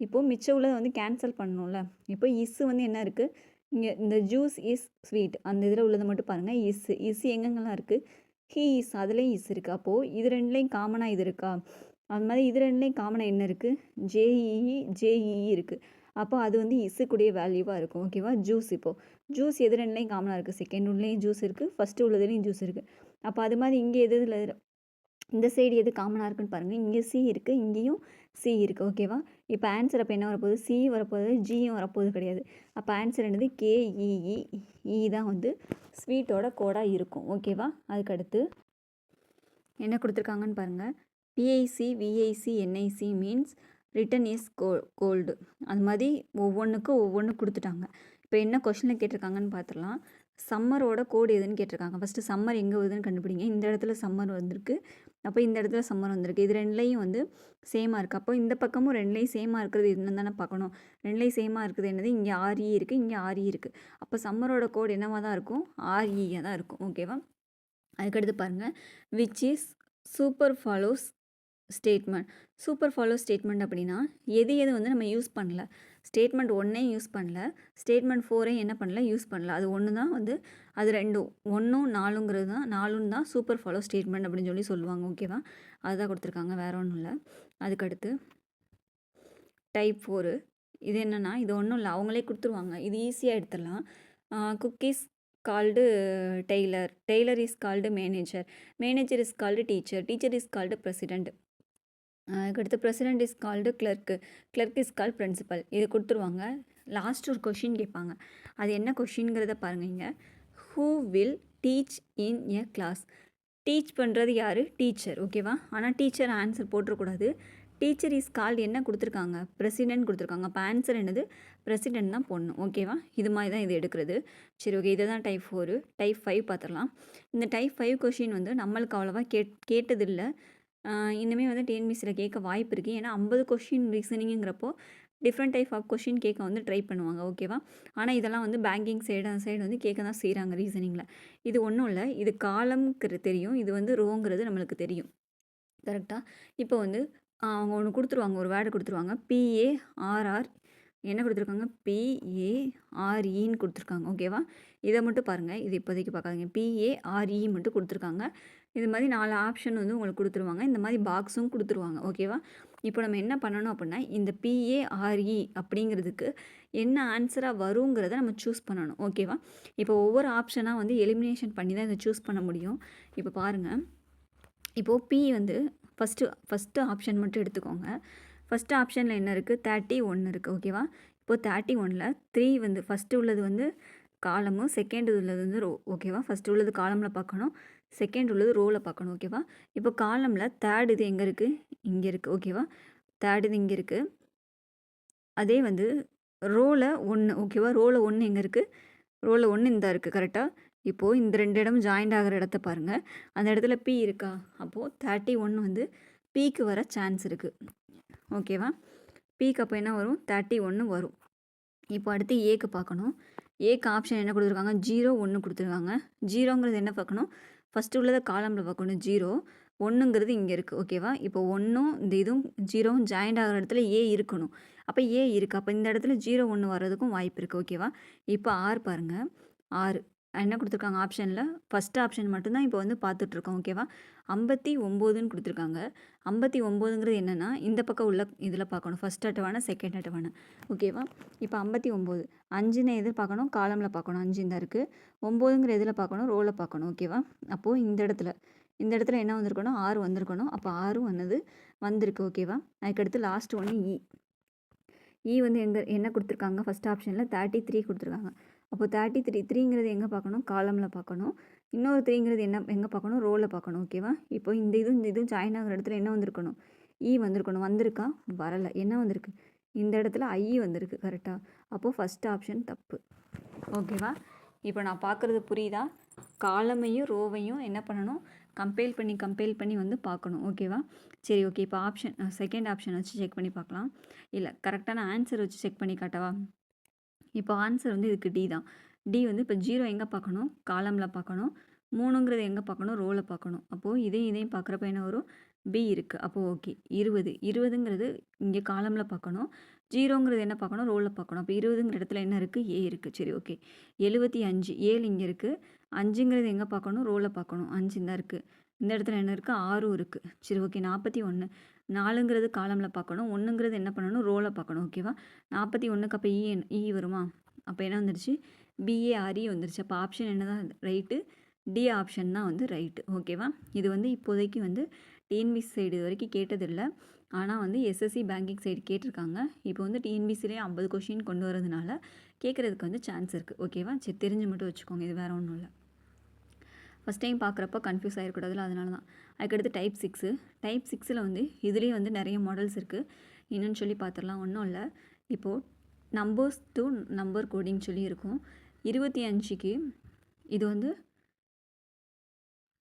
இப்போது மிச்சம் உள்ளதை வந்து கேன்சல் பண்ணணும்ல. இப்போ இஸ்ஸு வந்து என்ன இருக்குது, இங்கே இந்த ஜூஸ் இஸ் ஸ்வீட் அந்த இதில் உள்ளதை மட்டும் பாருங்கள். இஸ் எங்கெங்கெல்லாம் இருக்குது, ஹீ இஸ் அதுலேயும் இஸ் இருக்குது. அப்போது இது ரெண்டுலேயும் காமனாக இது இருக்கா? அது மாதிரி இது ரெண்டுலேயும் காமனாக என்ன இருக்குது, ஜேஇஇ இருக்குது. அப்போ அது வந்து இஸ்ஸுக்குடைய வேல்யூவாக இருக்கும். ஓகேவா? இப்போது ஜூஸ் எது ரெண்டுலேயும் காமனாக இருக்குது, செகண்ட் உள்ளேயும் ஜூஸ் இருக்குது, ஃபஸ்ட்டு உள்ளதுலேயும் ஜூஸ் இருக்குது. அப்போ அது மாதிரி இங்கே இதில் இந்த சைடு எது காமனாக இருக்குன்னு பாருங்கள். இங்கே சி இருக்குது, இங்கேயும் சி இருக்குது. ஓகேவா? இப்போ ஆன்சர் அப்போ என்ன வரப்போகுது, சி வரப்போகுது, ஜியும் வரப்போகுது கிடையாது. அப்போ ஆன்சர் என்னது, கேஇஇ தான் வந்து ஸ்வீட்டோட கோடாக இருக்கும். ஓகேவா? அதுக்கடுத்து என்ன கொடுத்துருக்காங்கன்னு பாருங்கள். PIC VIC NIC means written is gold. அது மாதிரி ஒவ்வொன்றுக்கும் ஒவ்வொன்று கொடுத்துட்டாங்க. இப்போ என்ன கொஷனில் கேட்டிருக்காங்கன்னு பார்த்துடலாம். சம்மரோட கோடு எதுன்னு கேட்டிருக்காங்க. ஃபஸ்ட்டு சம்மர் எங்கே வருதுன்னு கண்டுபிடிங்க. இந்த இடத்துல சம்மர் வந்திருக்கு, அப்போ இந்த இடத்துல சம்மர் வந்திருக்கு. இது ரெண்டுலேயும் வந்து சேமாக இருக்குது. அப்போ இந்த பக்கமும் ரெண்டுலேயும் சேமாக இருக்கிறது என்னன்னு தானே பார்க்கணும். ரெண்டுலேயும் சேமாக இருக்குது என்னது, இங்கே ஆர்இ இருக்குது, இங்கே ஆர்இ இருக்குது. அப்போ சம்மரோட கோடு என்னவாக தான் இருக்கும், ஆர்இயாக தான் இருக்கும். ஓகேவா? அதுக்கடுத்து பாருங்கள், which is super follows statement அப்படின்னா எது வந்து நம்ம யூஸ் பண்ணல. ஸ்டேட்மெண்ட் 1 யூஸ் பண்ணல, ஸ்டேட்மெண்ட் 4 என்ன பண்ணல, யூஸ் பண்ணல. அது ஒன்று தான் வந்து, அது ரெண்டும் 1ம் 4ங்கிறது தான், 4ம் தான் சூப்பர் ஃபாலோ ஸ்டேட்மெண்ட் அப்படின்னு சொல்லி சொல்லுவாங்க. ஓகேவா? அதுதான் கொடுத்துருக்காங்க, வேறு ஒன்றும் இல்லை. அதுக்கடுத்து டைப் 4 இது என்னென்னா, இது ஒன்றும் இல்லை, அவங்களே கொடுத்துருவாங்க. இது ஈஸியாக எடுத்துடலாம். Cookies called tailor is called manager is called teacher is called president. அதுக்கடுத்து president is called clerk is called principal. இது கொடுத்துருவாங்க. லாஸ்ட் ஒரு கொஷின் கேட்பாங்க. அது என்ன கொஷின்ங்கிறத பாருங்க. இங்கே who will teach in a class? Teach பண்ணுறது யார், டீச்சர். ஓகேவா? ஆனால் டீச்சர் ஆன்சர் போட்டுறக்கூடாது. டீச்சர் இஸ் கால்டு என்ன கொடுத்துருக்காங்க, பிரசிடெண்ட் கொடுத்துருக்காங்க. அப்போ ஆன்சர் என்னது, பிரசிடெண்ட் தான் போடணும். ஓகேவா? இது மாதிரி தான் இது எடுக்கிறது. சரி, ஓகே. இதை தான் டைப் 4. டைப் 5 பார்த்துடலாம். இந்த டைப் 5 கொஷின் வந்து நம்மளுக்கு அவ்வளோவா கேட்டதில்லை. இன்னுமே வந்து டிஎன்பிசியில் கேட்க வாய்ப்பு இருக்குது. ஏன்னா 50 கொஷின் ரீசனிங்கிறப்போ டிஃப்ரெண்ட் டைப் ஆஃப் கொஷின் கேட்க வந்து ட்ரை பண்ணுவாங்க. ஓகேவா? ஆனால் இதெல்லாம் வந்து பேங்கிங் சைடு அந்த சைடு வந்து கேட்க தான் செய்கிறாங்க ரீசனிங்கில். இது ஒன்றும் இல்லை, இது காலம்ங்கிறது தெரியும், இது வந்து ரோங்கிறது நம்மளுக்கு தெரியும். கரெக்டாக? இப்போ வந்து அவங்க ஒன்று கொடுத்துருவாங்க, ஒரு வேர்டு கொடுத்துருவாங்க. PARR என்ன கொடுத்துருக்காங்க, PAREன்னு கொடுத்துருக்காங்க. ஓகேவா? இதை மட்டும் பாருங்கள். இது இப்போதைக்கு பார்க்காதீங்க. PARE மட்டும் கொடுத்துருக்காங்க. இது மாதிரி 4 ஆப்ஷன் வந்து உங்களுக்கு கொடுத்துருவாங்க. இந்த மாதிரி பாக்ஸும் கொடுத்துருவாங்க. ஓகேவா? இப்போ நம்ம என்ன பண்ணணும் அப்படின்னா, இந்த PARE அப்படிங்கிறதுக்கு என்ன ஆன்சராக வருங்கிறத நம்ம சூஸ் பண்ணணும். ஓகேவா? இப்போ ஒவ்வொரு ஆப்ஷனாக வந்து எலிமினேஷன் பண்ணி தான் இதை சூஸ் பண்ண முடியும். இப்போ பாருங்கள். இப்போது P வந்து ஃபஸ்ட்டு ஆப்ஷன் மட்டும் எடுத்துக்கோங்க. ஃபஸ்ட்டு ஆப்ஷனில் என்ன இருக்குது, 31 இருக்குது. ஓகேவா? இப்போது 31ல் 3 வந்து ஃபஸ்ட்டு உள்ளது வந்து காலமும், செகண்ட் உள்ளது வந்து ரோ. ஓகேவா? ஃபஸ்ட்டு உள்ளது காலமில் பார்க்கணும், செகண்ட் உள்ளது ரோவில் பார்க்கணும். ஓகேவா? இப்போ காலமில் தேர்ட் இது எங்கே இருக்குது, இங்கே இருக்குது. ஓகேவா? தேர்ட் இது இங்கே இருக்குது. அதே வந்து ரோவில் 1. ஓகேவா? ரோவில் 1 எங்கே இருக்குது, ரோவில் 1 இந்த இருக்குது. கரெக்டாக? இப்போது இந்த 2 இடமும் ஜாயிண்ட் ஆகிற இடத்த பாருங்கள். அந்த இடத்துல P இருக்கா? அப்போது 31 வந்து Pக்கு வர சான்ஸ் இருக்குது. ஓகேவா? பிக்கு அப்போ என்ன வரும் 31 வரும். இப்போ அடுத்து ஏக்கு பார்க்கணும். ஏக்கு ஆப்ஷன் என்ன கொடுத்துருக்காங்க 0 1 கொடுத்துருக்காங்க. 0ங்கிறது என்ன பார்க்கணும் ஃபஸ்ட்டு உள்ளதை காலமில் பார்க்கணும் 0 1ங்கிறது இங்கே இருக்குது ஓகேவா. இப்போ 1ம் இந்த இதுவும் 0வும் ஜாயிண்ட் ஆகிற இடத்துல ஏ இருக்கணும். அப்போ ஏ இருக்குது. அப்போ இந்த இடத்துல 0 1 வர்றதுக்கும் வாய்ப்பு இருக்குது ஓகேவா. இப்போ 6 பாருங்கள் 6 என்ன கொடுத்துருக்காங்க ஆப்ஷனில் ஃபஸ்ட் ஆப்ஷன் மட்டும்தான் இப்போ வந்து பார்த்துட்ருக்கோம் ஓகேவா. 59ன்னு கொடுத்துருக்காங்க. 59ங்கிறது என்னென்னா இந்த பக்கம் உள்ள இதில் பார்க்கணும் ஃபஸ்ட் அட்டவணை செகண்ட் அட்டவணை ஓகேவா. இப்போ 59 5ன்னு எதில் பார்க்கணும் காலமில் பார்க்கணும் 5 தான் இருக்குது. 9ங்கிற எதில் பார்க்கணும் ரோவில் பார்க்கணும் ஓகேவா. அப்போது இந்த இடத்துல என்ன வந்திருக்கணும் 6 வந்திருக்கணும். அப்போ 6 வந்திருக்கு ஓகேவா. அதுக்கடுத்து லாஸ்ட் ஒன்று இ வந்து என்ன கொடுத்துருக்காங்க ஃபஸ்ட் ஆப்ஷனில் 33 கொடுத்துருக்காங்க. அப்போ 3ங்கிறது எங்கே பார்க்கணும் காலமில் பார்க்கணும். இன்னொரு 3ங்கிறது எங்கே பார்க்கணும் ரோவில் பார்க்கணும் ஓகேவா. இப்போ இந்த இதுவும் ஜாயின் ஆகிற இடத்துல என்ன வந்திருக்கணும் வந்திருக்கணும். வந்திருக்கா வரலை. என்ன வந்திருக்கு இந்த இடத்துல வந்திருக்கு கரெக்டாக. அப்போது ஃபஸ்ட் ஆப்ஷன் தப்பு ஓகேவா. இப்போ நான் பார்க்குறது புரியுதா. காலமையும் ரோவையும் என்ன பண்ணணும் கம்பேர் பண்ணி வந்து பார்க்கணும் ஓகேவா. சரி ஓகே. இப்போ செகண்ட் ஆப்ஷன் வச்சு செக் பண்ணி பார்க்கலாம். இல்லை கரெக்டான ஆன்சர் வச்சு செக் பண்ணி காட்டவா. இப்போ ஆன்சர் வந்து இதுக்கு டி தான். டி வந்து இப்போ 0 எங்கே பார்க்கணும் காலமில் பார்க்கணும். 3ங்கிறது எங்கே பார்க்கணும் ரோவில் பார்க்கணும். அப்போது இதையும் பார்க்குறப்ப என்ன வரும் பி இருக்குது. அப்போது ஓகே 20ங்கிறது இங்கே காலமில் பார்க்கணும். 0ங்கிறது என்ன பார்க்கணும் ரோவில் பார்க்கணும். அப்போ 20ங்கிற இடத்துல என்ன இருக்குது ஏ இருக்குது. சரி ஓகே 75 7 இங்கே இருக்குது. 5ங்கிறது எங்கே பார்க்கணும் ரோவில் பார்க்கணும். 5 தான் இருக்குது. இந்த இடத்துல என்ன இருக்குது 6 இருக்குது. சரி ஓகே 41 4ங்கிறது காலமில் பார்க்கணும். 1ங்கிறது என்ன பண்ணணும் ரோவில் பார்க்கணும் ஓகேவா. 41க்கு அப்போ இ வருமா. அப்போ என்ன வந்துடுச்சு பிஏஆர்இ வந்துருச்சு. அப்போ ஆப்ஷன் என்ன தான் ரைட்டு டி ஆப்ஷன் தான் வந்து ரைட்டு ஓகேவா. இது வந்து இப்போதைக்கு வந்து டிஎன்பிசி சைடு இது வரைக்கும் கேட்டதில்லை. ஆனால் வந்து எஸ்எஸ்சி பேங்கிங் சைடு கேட்டிருக்காங்க. இப்போ வந்து டிஎன்பிசிலே 50 கொஷின் கொண்டு வரதுனால கேட்குறதுக்கு வந்து சான்ஸ் இருக்குது ஓகேவா. சரி தெரிஞ்சு மட்டும் வச்சுக்கோங்க. இது வேறு ஒன்றும் இல்லை. ஃபஸ்ட் டைம் பார்க்குறப்ப கன்ஃபியூஸ் ஆகிருக்கூடாதுல அதனால தான். அதுக்கடுத்து டைப் 6 வந்து இதுலேயே வந்து நிறைய மாடல்ஸ் இருக்குது. என்னென்னு சொல்லி பார்த்துடலாம். ஒன்றும் இல்லை. இப்போது நம்பர்ஸ் டு நம்பர் கோடிங் சொல்லி இருக்கும். 25க்கு இது வந்து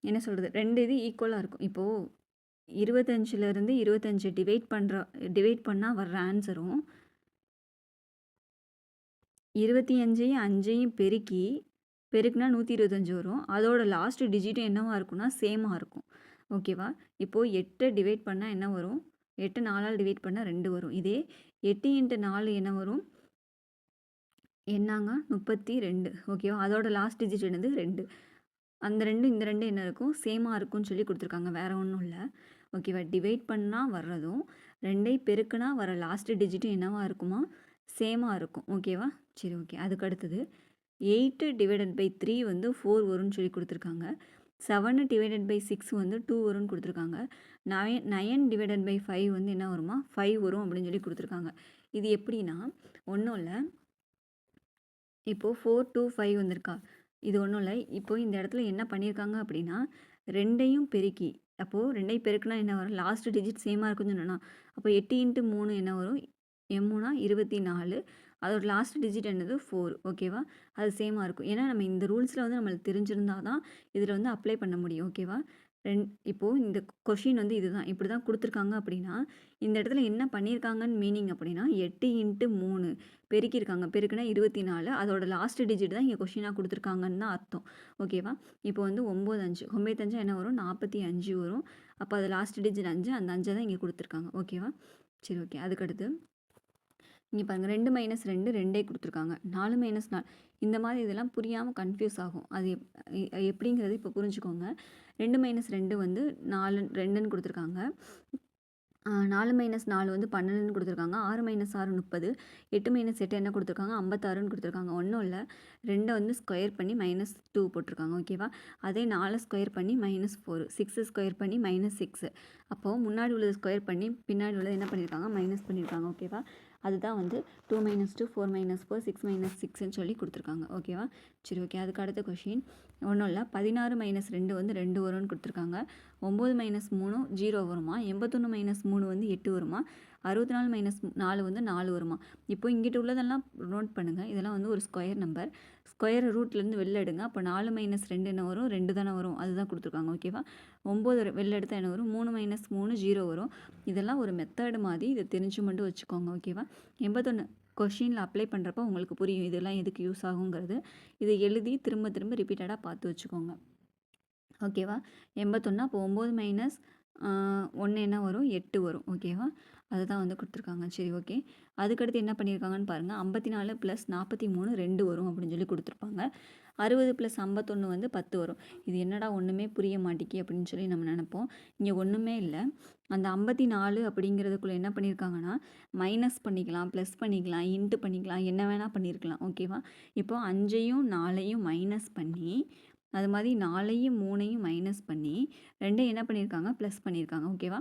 என்ன சொல்கிறது 2 இது ஈக்குவலாக இருக்கும். இப்போது 25லேருந்து 25 டிவைட் பண்ணால் வர்ற ஆன்சரும் 25ஐயும் 5ஐயும் பெருக்குனா 125 வரும். அதோட லாஸ்ட் டிஜிட்டும் என்னவாக இருக்கும்னா சேமாக இருக்கும் ஓகேவா. இப்போது 8 டிவைட் பண்ணால் என்ன வரும் 8 4ஆல் டிவைட் பண்ணால் 2 வரும். இதே 8 × 4 என்ன வரும் என்னங்க 32 ஓகேவா. அதோட லாஸ்ட் டிஜிட் என்னது 2. அந்த 2 இந்த 2 என்ன இருக்கும் சேமாக இருக்கும்னு சொல்லி கொடுத்துருக்காங்க. வேறு ஒன்றும் இல்லை ஓகேவா. டிவைட் பண்ணால் வர்றதும் 2ஐ பெருக்குனா வர லாஸ்ட் டிஜிட்டும் என்னவாக இருக்குமா சேமாக இருக்கும் ஓகேவா. சரி ஓகே. அதுக்கு அடுத்தது 8 / 3 வந்து 4 வரும்னு சொல்லி கொடுத்துருக்காங்க. 7 / 6 வந்து 2 வரும்னு கொடுத்துருக்காங்க. 9 / 5 வந்து என்ன வருமா 5 வரும் அப்படின்னு சொல்லி கொடுத்துருக்காங்க. இது எப்படின்னா ஒன்றும் இல்லை. இப்போது 4 2 5 வந்திருக்கா. இது ஒன்றும் இல்லை. இப்போது இந்த இடத்துல என்ன பண்ணியிருக்காங்க அப்படின்னா 2ஐயும் பெருக்கி அப்போது 2ஐயும் பெருக்குனா என்ன வரும் லாஸ்ட் டிஜிட் சேமாக இருக்குன்னு சொன்னோன்னா. அப்போ 8 × 3 என்ன வரும் 24. அதோட லாஸ்ட் டிஜிட் என்னது 4 ஓகேவா. அது சேமாக இருக்கும். ஏன்னா நம்ம இந்த ரூல்ஸில் வந்து நம்மளுக்கு தெரிஞ்சிருந்தா தான் இதில் வந்து அப்ளை பண்ண முடியும் ஓகேவா. இப்போது இந்த கொஷின் வந்து இதுதான் இப்படி தான் கொடுத்துருக்காங்க. அப்படின்னா இந்த இடத்துல என்ன பண்ணியிருக்காங்கன்னு மீனிங் அப்படின்னா 8 × 3 பெருக்கியிருக்காங்க. பெருக்குனா 24. அதோட லாஸ்ட் டிஜிட் தான் இங்கே கொஷினாக கொடுத்துருக்காங்கன்னு தான் அர்த்தம் ஓகேவா. இப்போ வந்து 9 என்ன வரும் 45 வரும். அப்போ அது லாஸ்ட் டிஜிட் 5. அந்த 5 தான் இங்கே கொடுத்துருக்காங்க ஓகேவா. சரி ஓகே. அதுக்கடுத்து இங்கே பாருங்கள் 2 - 2 2 கொடுத்துருக்காங்க. 4 - 4 இந்த மாதிரி இதெல்லாம் புரியாமல் கன்ஃபியூஸ் ஆகும். அது எப்படிங்கிறது இப்போ புரிஞ்சுக்கோங்க. 2 - 2 வந்து 2ன்னு கொடுத்துருக்காங்க. 4 - 4 வந்து 12ன்னு கொடுத்துருக்காங்க. 6 - 6 30. 8 - 8 என்ன கொடுத்துருக்காங்க 56ன்னு கொடுத்துருக்காங்க. ஒன்றும் இல்லை 2 வந்து ஸ்கொயர் பண்ணி -2 போட்டிருக்காங்க ஓகேவா. அதே 4 ஸ்கொயர் பண்ணி -4. 6 ஸ்கொயர் பண்ணி -6. அப்போது முன்னாடி உள்ளது ஸ்கொயர் பண்ணி பின்னாடி உள்ளது என்ன பண்ணியிருக்காங்க மைனஸ் பண்ணியிருக்காங்க ஓகேவா. அதுதான் வந்து 2 - 2 4 - 4 6 - 6ன்னு சொல்லி கொடுத்துருக்காங்க ஓகேவா. சரி ஓகே. அதுக்கு அடுத்த கொஷின் ஒன்றும் இல்லை. 16 - 2 வந்து 2 வரும்னு கொடுத்துருக்காங்க. 9 - 3 0 வருமா. 81 - 3 வந்து 8 வருமா. 64 மைனஸ் 4 வந்து 4 வருமா. இப்போ இங்கிட்ட உள்ளதெல்லாம் நோட் பண்ணுங்கள். இதெல்லாம் வந்து ஒரு ஸ்கொயர் நம்பர். ஸ்கொயர் ரூட்லேருந்து வெளில எடுங்க. அப்போ 4 மைனஸ் 2 என்ன வரும், 2 தானே வரும். அதுதான் கொடுத்துருக்காங்க. ஓகேவா. 9 வெளில எடுத்தால் என்ன வரும், 3 மைனஸ் 3 0 வரும். இதெல்லாம் ஒரு மெத்தடு மாதிரி, இதை தெரிஞ்சு மட்டும் வச்சுக்கோங்க. ஓகேவா. 81 கொஷினில் அப்ளை பண்ணுறப்ப உங்களுக்கு புரியும் இதெல்லாம் எதுக்கு யூஸ் ஆகுங்கிறது. இதை எழுதி திரும்ப திரும்ப ரிப்பீட்டடாக பார்த்து வச்சுக்கோங்க. ஓகேவா. 81 அப்போ 9 மைனஸ் 1 என்ன வரும், 8 வரும். ஓகேவா. அதுதான் வந்து கொடுத்துருக்காங்க. சரி, ஓகே. அதுக்கடுத்து என்ன பண்ணியிருக்காங்கன்னு பாருங்கள். 54 ப்ளஸ் 43 2 வரும் அப்படின்னு சொல்லி கொடுத்துருப்பாங்க. 60 ப்ளஸ் 51 வந்து 10 வரும். இது என்னடா ஒன்றுமே புரிய மாட்டேங்கி அப்படின்னு சொல்லி நம்ம நினைப்போம். இங்கே ஒன்றுமே இல்லை. அந்த 54 அப்படிங்கிறதுக்குள்ளே என்ன பண்ணியிருக்காங்கன்னா, மைனஸ் பண்ணிக்கலாம், ப்ளஸ் பண்ணிக்கலாம், இன்ட்டு பண்ணிக்கலாம், என்ன வேணால் பண்ணியிருக்கலாம். ஓகேவா. இப்போ 5ஐயும் 4ஐயும் மைனஸ் பண்ணி, அது மாதிரி 4ஐயும் 3ஐயும் மைனஸ் பண்ணி 2ஐயும் என்ன பண்ணியிருக்காங்க, ப்ளஸ் பண்ணியிருக்காங்க. ஓகேவா.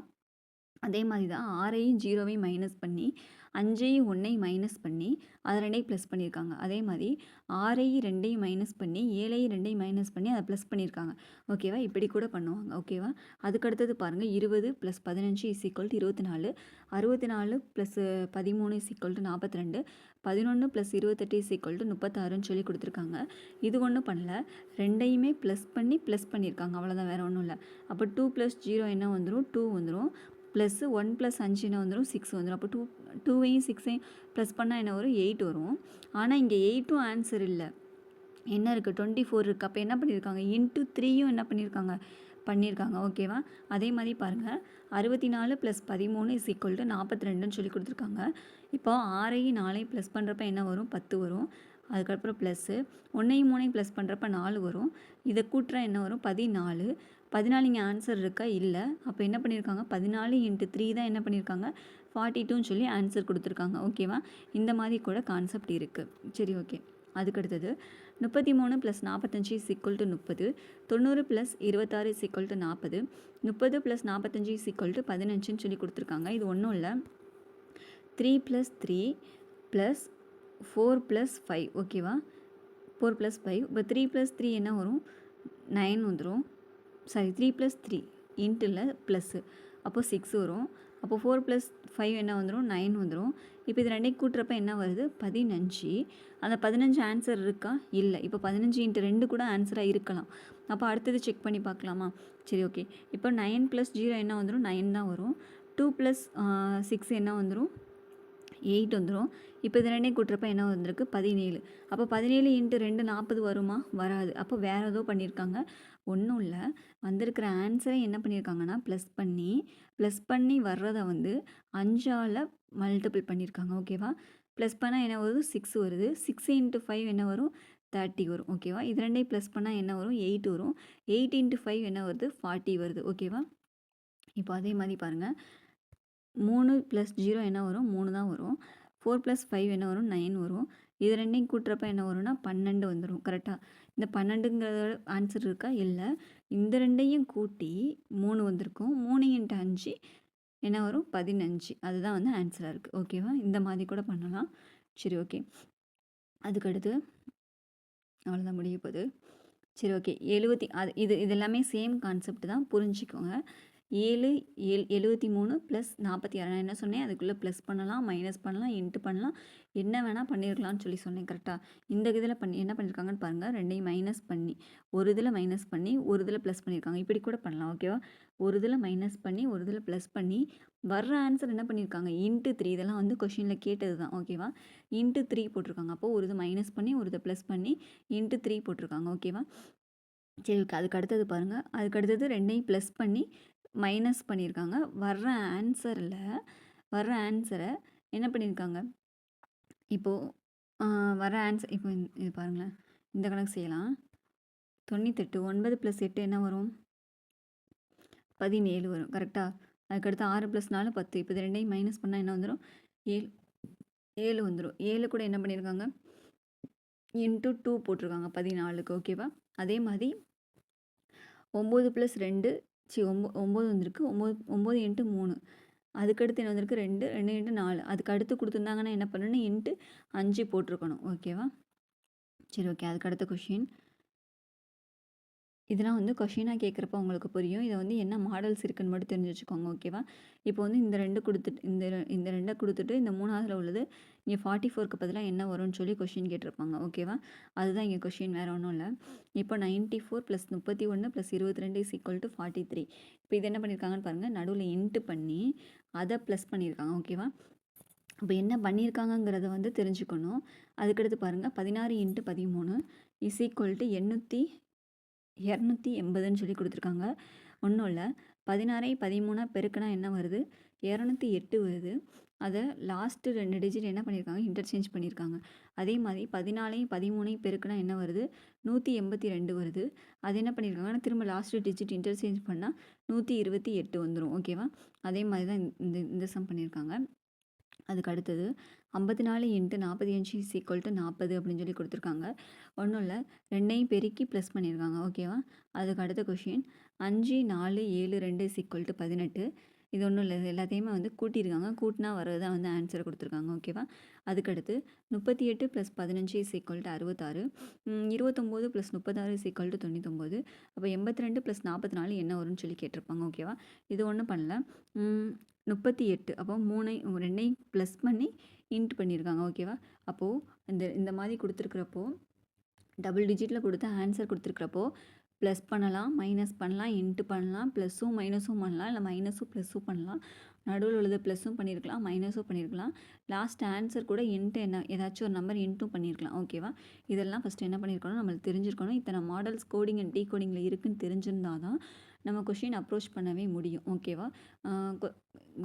அதே மாதிரி தான் 6ஐயும் 0வையும் மைனஸ் பண்ணி 5ஐயும் 1ஐயும் மைனஸ் பண்ணி அதை 2ஐயும் ப்ளஸ் பண்ணியிருக்காங்க. அதே மாதிரி 6ஐயும் 2ஐயும் மைனஸ் பண்ணி 7ஐயும் 2ஐயும் மைனஸ் பண்ணி அதை ப்ளஸ் பண்ணியிருக்காங்க. ஓகேவா. இப்படி கூட பண்ணுவாங்க. ஓகேவா. அதுக்கடுத்தது பாருங்கள். 20 plus 15 is equal to 24. 64 plus 13 is equal to 42. 11 plus 28 is equal to 36ன்னு சொல்லி கொடுத்துருக்காங்க. இது ஒன்றும் பண்ணல, ரெண்டையுமே ப்ளஸ் பண்ணியிருக்காங்க. அவ்வளோதான், வேறு ஒன்றும் இல்லை. அப்போ 2 ப்ளஸ் 0 என்ன வந்துடும், 2 வந்துடும். ப்ளஸ் 1 ப்ளஸ் 5 என்ன வந்துடும், 6 வந்துடும். அப்போ 2ஐயும் 6ஐயும் ப்ளஸ் பண்ணால் என்ன வரும், 8 வரும். ஆனால் இங்கே 8ம் ஆன்சர் இல்லை, என்ன இருக்குது, 24 இருக்குது. அப்போ என்ன பண்ணியிருக்காங்க, இன்ட்டு 3யும் என்ன பண்ணியிருக்காங்க. ஓகேவா. அதே மாதிரி பாருங்கள். 64 ப்ளஸ் 13 இஸ் ஈக்குவல் டு 42ன்னு சொல்லி கொடுத்துருக்காங்க. இப்போ 6ஐயும் 4ஐயும் ப்ளஸ் பண்ணுறப்ப என்ன வரும், 10 வரும். அதுக்கப்புறம் ப்ளஸ்ஸு 1ஐயும் 3ஐயும் ப்ளஸ் பண்ணுறப்ப 4 வரும். இதை கூட்டுறா என்ன வரும், 14. 14 இங்கே ஆன்சர் இருக்கா, இல்லை. அப்போ என்ன பண்ணியிருக்காங்க, 14 இன்ட்டு 3 தான் என்ன பண்ணியிருக்காங்க, 42ன்னு சொல்லி ஆன்சர் கொடுத்துருக்காங்க. ஓகேவா. இந்த மாதிரி கூட கான்செப்ட் இருக்குது. சரி, ஓகே. அதுக்கடுத்தது 33 plus 45 is equal to 30. 90 plus 26 is equal to 40. 30 plus 45 is equal to 15ன்னு சொல்லி கொடுத்துருக்காங்க. இது ஒன்றும் இல்லை, 3 ப்ளஸ் 3 ப்ளஸ் 4 ப்ளஸ் 5. ஓகேவா. 4 ப்ளஸ் 5. இப்போ 3 ப்ளஸ் 3 என்ன வரும், 9 வந்துடும். சாரி, 3 ப்ளஸ் 3 இன்ட்டில் ப்ளஸ்ஸு, அப்போது 6 வரும். அப்போ 4 ப்ளஸ் 5 என்ன வந்துடும், 9 வந்துடும். இப்போ இது ரெண்டையும் கூட்டுறப்ப என்ன வருது, 15. அந்த 15 ஆன்சர் இருக்கா, இல்லை. இப்போ 15 இன்ட்டு 2 கூட ஆன்சராக இருக்கலாம். அப்போ அடுத்தது செக் பண்ணி பார்க்கலாமா. சரி, ஓகே. இப்போ 9 ப்ளஸ் 0 என்ன வந்துடும், 9 தான் வரும். 2 ப்ளஸ் 6 என்ன வந்துடும், 8 வந்துடும். இப்போ இது ரெண்டையும் கூட்டுறப்ப என்ன வந்திருக்கு, 17. அப்போ 17 இன்ட்டு 2 40 வருமா, வராது. அப்போ வேறு ஏதோ பண்ணியிருக்காங்க, ஒன்றும் இல்லை. வந்திருக்கிற ஆன்சரை என்ன பண்ணியிருக்காங்கன்னா, ப்ளஸ் பண்ணி வர்றதை வந்து 5ஆல் மல்டிபிள் பண்ணியிருக்காங்க. ஓகேவா. ப்ளஸ் பண்ணால் என்ன வருது, 6 வருது. 6 இன்ட்டு 5 என்ன வரும், 30 வரும். ஓகேவா. இது ரெண்டையும் ப்ளஸ் பண்ணால் என்ன வரும், 8 வரும். 8 இன்ட்டு 5 என்ன வருது, 40 வருது. ஓகேவா. இப்போ அதே மாதிரி பாருங்கள். 3 ப்ளஸ் 0 என்ன வரும், 3 தான் வரும். 4 ப்ளஸ் 5 என்ன வரும், 9 வரும். இது ரெண்டையும் கூட்டுறப்ப என்ன வரும்னா 12 வந்துடும். கரெக்டாக. இந்த 12ங்கிற ஆன்சர் இருக்கா, இல்லை. இந்த ரெண்டையும் கூட்டி 3 வந்திருக்கும். 3 இன்ட்டு 5 என்ன வரும், 15. அதுதான் வந்து ஆன்சராக இருக்குது. ஓகேவா. இந்த மாதிரி கூட பண்ணலாம். சரி, ஓகே. அதுக்கடுத்து அவ்வளோதான், முடிய போகுது. சரி, ஓகே. இது எல்லாமே சேம் கான்செப்ட் தான், புரிஞ்சுக்கோங்க. 73 ப்ளஸ் 46. நான் என்ன சொன்னேன், அதுக்குள்ளே ப்ளஸ் பண்ணலாம், மைனஸ் பண்ணலாம், இன்ட்டு பண்ணலாம், என்ன வேணால் பண்ணியிருக்கலாம்னு சொல்லி சொன்னேன். கரெக்டாக. இந்த இதில் என்ன பண்ணியிருக்காங்கன்னு பாருங்கள். ரெண்டையும் மைனஸ் பண்ணி, ஒரு இதில் மைனஸ் பண்ணி ஒரு இதில் ப்ளஸ் பண்ணியிருக்காங்க. இப்படி கூட பண்ணலாம். ஓகேவா. ஒரு இதில் மைனஸ் பண்ணி ஒரு இதில் ப்ளஸ் பண்ணி வர்ற ஆன்சர் என்ன பண்ணியிருக்காங்க, இன்ட்டு 3. இதெல்லாம் வந்து கொஷினில் கேட்டது தான். ஓகேவா. இன்ட்டு 3 போட்டிருக்காங்க. அப்போது ஒரு இது மைனஸ் பண்ணி ஒரு இதை ப்ளஸ் பண்ணி இன்ட்டு 3 போட்டிருக்காங்க. ஓகேவா. சரி, ஓகே. அதுக்கு அடுத்தது பாருங்கள். அதுக்கு அடுத்தது ரெண்டையும் ப்ளஸ் பண்ணி மைனஸ் பண்ணியிருக்காங்க. வர்ற ஆன்சரை என்ன பண்ணியிருக்காங்க, இப்போது வர ஆன்சர் இப்போ இது பாருங்களேன். இந்த கணக்கு செய்யலாம். 98 9 ப்ளஸ் 8 என்ன வரும், 17 வரும். கரெக்டாக. அதுக்கடுத்து 6 ப்ளஸ் 4 10. இப்போ இது ரெண்டையும் மைனஸ் பண்ணால் என்ன வந்துடும், 7 வந்துடும். 7 கூட என்ன பண்ணியிருக்காங்க, இன்ட்டு 2 போட்டிருக்காங்க 14க்கு. ஓகேவா. அதே மாதிரி 9 ப்ளஸ் 2 9 வந்திருக்கு. 9 இன்ட்டு 3. அதுக்கடுத்து என்ன வந்திருக்கு, 2 இன்ட்டு 4. அதுக்கு அடுத்து கொடுத்துருந்தாங்கன்னா என்ன பண்ணணும், இன்ட்டு 5 போட்டிருக்கணும். ஓகேவா. சரி, ஓகே. அதுக்கு அடுத்த கொஷின் இதெல்லாம் வந்து கொஷினாக கேட்குறப்ப உங்களுக்கு புரியும். இதை வந்து என்ன மாடல்ஸ் இருக்குன்னு மட்டும் தெரிஞ்சு வச்சுக்கோங்க. ஓகேவா? இப்போ வந்து இந்த 2 கொடுத்துட்டு இந்த 2 கொடுத்துட்டு இந்த 3வதுல உள்ளது இங்கே 44க்கு பதிலாக என்ன வரும்னு சொல்லி கொஷின் கேட்டிருப்பாங்க. ஓகேவா? அதுதான் இங்கே கொஷின், வேறு ஒன்றும் இல்லை. இப்போ 94 + 31 + 22 = 43. இப்போ இது என்ன பண்ணியிருக்காங்கன்னு பாருங்கள், நடுவில் இன்ட்டு பண்ணி அதை ப்ளஸ் பண்ணியிருக்காங்க. ஓகேவா? இப்போ என்ன பண்ணியிருக்காங்கங்கிறத வந்து தெரிஞ்சுக்கணும். அதுக்கடுத்து பாருங்கள், 16 × 13 = 280ன்னு சொல்லி கொடுத்துருக்காங்க. ஒன்றும் இல்லை, 16ஐ 13 பெருக்கினா என்ன வருது, 208 வருது. அதை லாஸ்ட்டு 2 டிஜிட் என்ன பண்ணியிருக்காங்க, இன்டர்சேஞ்ச் பண்ணியிருக்காங்க. அதே மாதிரி 14ஐயும் 13ஐயும் பெருக்கினா என்ன வருது, 182 வருது. அது என்ன பண்ணியிருக்காங்கன்னா திரும்ப லாஸ்ட்டு டிஜிட் இன்டர்சேஞ்ச் பண்ணால் 128 வந்துடும். ஓகேவா? அதே மாதிரி தான் இந்த சம் பண்ணியிருக்காங்க. அதுக்கு அடுத்தது 54 × 45 = 40 அப்படின்னு சொல்லி கொடுத்துருக்காங்க. ஒன்றும் இல்லை, 2ஐயும் பெருக்கி ப்ளஸ் பண்ணியிருக்காங்க. ஓகேவா? அதுக்கு அடுத்த கொஷின் 5, 4, 7, 2 = 18. இது ஒன்றும் இல்லை, இது எல்லாத்தையுமே வந்து கூட்டியிருக்காங்க. கூட்டினா வர்றது தான் வந்து ஆன்சர் கொடுத்துருக்காங்க. ஓகேவா? அதுக்கடுத்து 38 + 15 = 66. 29 + 36 = 99. அப்போ 82 + 44 என்ன வரும்னு சொல்லி கேட்டிருப்பாங்க. ஓகேவா? இது ஒன்றும் பண்ணல. 38 அப்போ 2ஐயும் ப்ளஸ் பண்ணி இன்ட் பண்ணியிருக்காங்க. ஓகேவா? அப்போது இந்த மாதிரி கொடுத்துருக்குறப்போ, டபுள் டிஜிட்டில் கொடுத்து ஆன்சர் கொடுத்துருக்குறப்போ ப்ளஸ் பண்ணலாம், மைனஸ் பண்ணலாம், இன்ட்டு பண்ணலாம், ப்ளஸ்ஸும் மைனஸும் பண்ணலாம், இல்லை மைனஸும் ப்ளஸ்ஸும் பண்ணலாம். நடுவில் உள்ளது ப்ளஸ்ஸும் பண்ணியிருக்கலாம், மைனஸும் பண்ணியிருக்கலாம். லாஸ்ட் ஆன்சர் கூட இன்ட்டு ஏதாச்சும் ஒரு நம்பர் இன்ட்டும் பண்ணியிருக்கலாம். ஓகேவா? இதெல்லாம் ஃபஸ்ட்டு என்ன பண்ணியிருக்கணும், நம்மளுக்கு தெரிஞ்சிருக்கணும். இத்தனை மாடல்ஸ் கோடிங் அண்ட் டீகோடிங்கில் இருக்குதுன்னு தெரிஞ்சிருந்தால் தான் நம்ம கொஷின் அப்ரோச் பண்ணவே முடியும். ஓகேவா?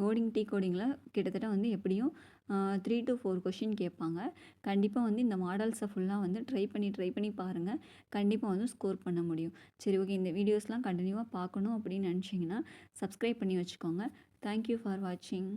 கோடிங் டீகோடிங்கில் கிட்டத்தட்ட வந்து எப்படியும் 3 to 4 கொஷின் கேட்பாங்க. கண்டிப்பாக வந்து இந்த மாடல்ஸை ஃபுல்லாக வந்து ட்ரை பண்ணி பாருங்கள். கண்டிப்பாக வந்து ஸ்கோர் பண்ண முடியும். சரி, ஓகே. இந்த வீடியோஸ்லாம் கண்டினியூவாக பார்க்கணும் அப்படின்னு நினச்சிங்கன்னா சப்ஸ்கிரைப் பண்ணி வச்சுக்கோங்க. தேங்க்யூ ஃபார் வாட்சிங்.